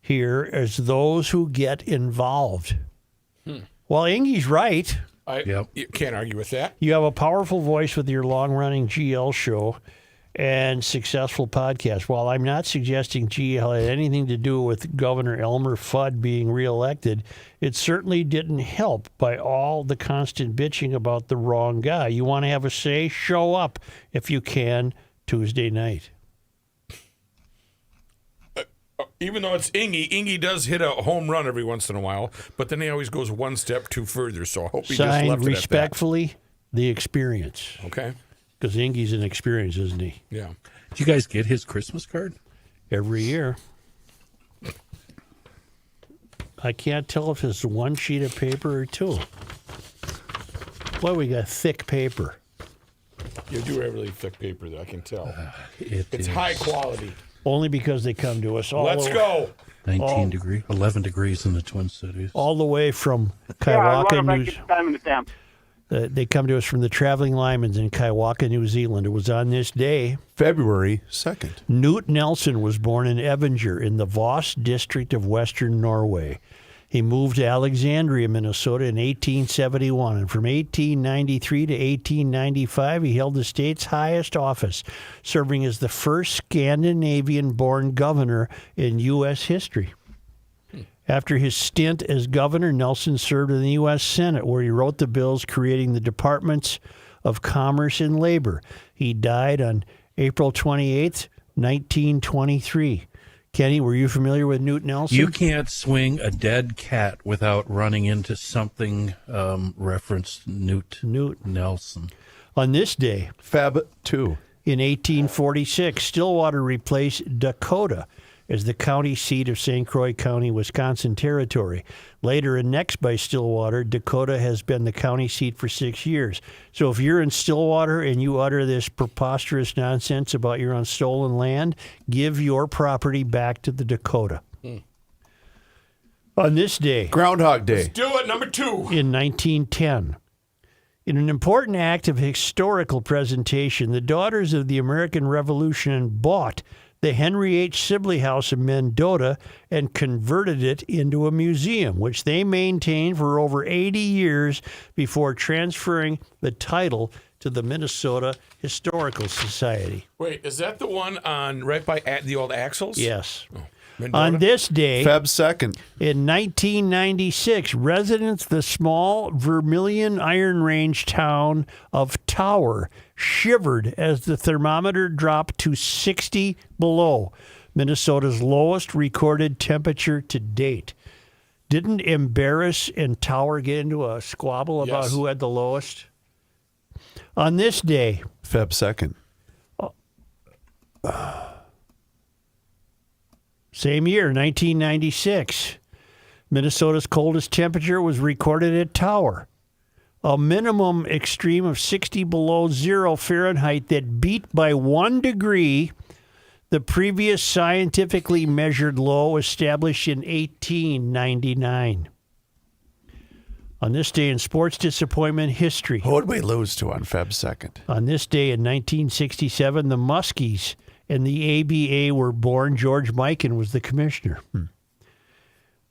here as those who get involved. Well, Ingy's right. You can't argue with that. You have a powerful voice with your long-running GL show, and successful podcast. While I'm not suggesting GL had anything to do with Governor Elmer Fudd being reelected, it certainly didn't help by all the constant bitching about the wrong guy. You want to have a say? Show up if you can Tuesday night. Even though it's Ingy does hit a home run every once in a while, but then he always goes one step too further. So I hope he just Signed left respectfully, the Experience. it at that. Okay. Because Ingy's an experience, isn't he? Yeah. Did you guys get his Christmas card? Every year. I can't tell if it's one sheet of paper or two. Boy, we got thick paper. You do have really thick paper, though. I can tell. It's It's high quality. Only because they come to us all Let's the, go. 19 degrees, 11 degrees in the Twin Cities. all the way from Kaiwaka, they come to us from the Traveling Lyman's in Kaiwaka, New Zealand. It was on this day. February 2nd. Newt Nelson was born in Evanger in the Voss district of western Norway. He moved to Alexandria, Minnesota in 1871, and from 1893 to 1895, he held the state's highest office, serving as the first Scandinavian-born governor in U.S. history. After his stint as governor, Nelson served in the U.S. Senate, where he wrote the bills creating the Departments of Commerce and Labor. He died on April 28th, 1923. Kenny, were you familiar with Newt Nelson? You can't swing a dead cat without running into something referenced Newt Nelson. On this day, Feb 2. in 1846, Stillwater replaced Dakota as the county seat of St. Croix County, Wisconsin Territory. Later annexed by Stillwater, Dakota has been the county seat for 6 years. So if you're in Stillwater and you utter this preposterous nonsense about your own stolen land, give your property back to the Dakota. On this day, Groundhog Day. Do it, number 2. in 1910, in an important act of historical presentation, the Daughters of the American Revolution bought the Henry H. Sibley House in Mendota and converted it into a museum, which they maintained for over 80 years before transferring the title to the Minnesota Historical Society. Wait, is that the one on right by the old Axles? Yes. Mendota? On this day, Feb 2nd. in 1996, residents of the small Vermilion Iron Range town of Tower shivered as the thermometer dropped to 60 below, Minnesota's lowest recorded temperature to date. Didn't Embarrass and Tower get into a squabble about Yes. who had the lowest? On this day, Feb 2nd. same year, 1996, Minnesota's coldest temperature was recorded at Tower. A minimum extreme of 60 below zero Fahrenheit that beat by 1 degree the previous scientifically measured low established in 1899. On this day in sports disappointment history, Who would we lose to on Feb 2nd? on this day in 1967, the Muskies and the ABA were born. George Mikan was the commissioner.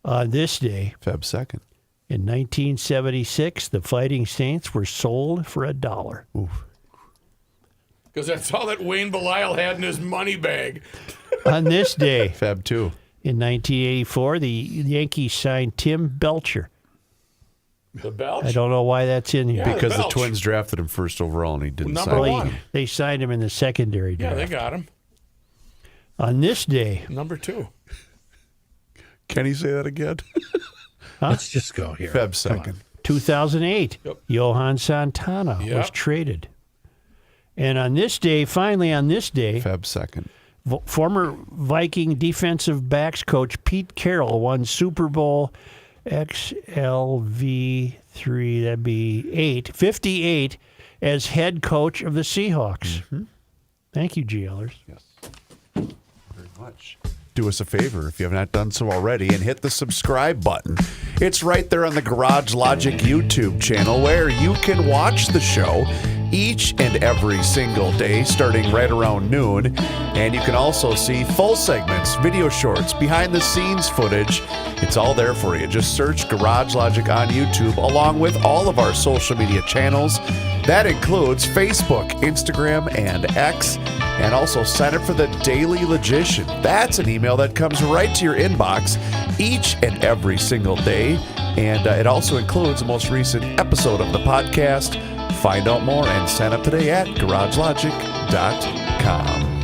On this day, Feb 2nd. in 1976, the Fighting Saints were sold for $1. Because that's all that Wayne Belisle had in his money bag. On this day, Feb 2. in 1984, the Yankees signed Tim Belcher. The Belch? I don't know why that's in here. Yeah, Because the Belch. Twins drafted him first overall and he didn't Number sign. Well, one. they signed him in the secondary Yeah, draft. they got him. On this day, Number 2. Can you say that again? Let's just go here. Feb 2nd. 2008, Yep. Johan Santana was Yep. traded. And on this day, finally on this day, Feb 2nd. former Viking defensive backs coach Pete Carroll won Super Bowl XLV3, that'd be 58, as head coach of the Seahawks. Thank you, GLers. Yes. Very much. Do us a favor if you have not done so already and hit the subscribe button. It's right there on the Garage Logic YouTube channel where you can watch the show each and every single day, starting right around noon. And you can also see full segments, video shorts, behind-the-scenes footage. It's all there for you. Just search Garage Logic on YouTube, along with all of our social media channels. That includes Facebook, Instagram, and X. And also sign up for the Daily Logician. That's an email that comes right to your inbox each and every single day. And it also includes the most recent episode of the podcast. Find out more and sign up today at garagelogic.com.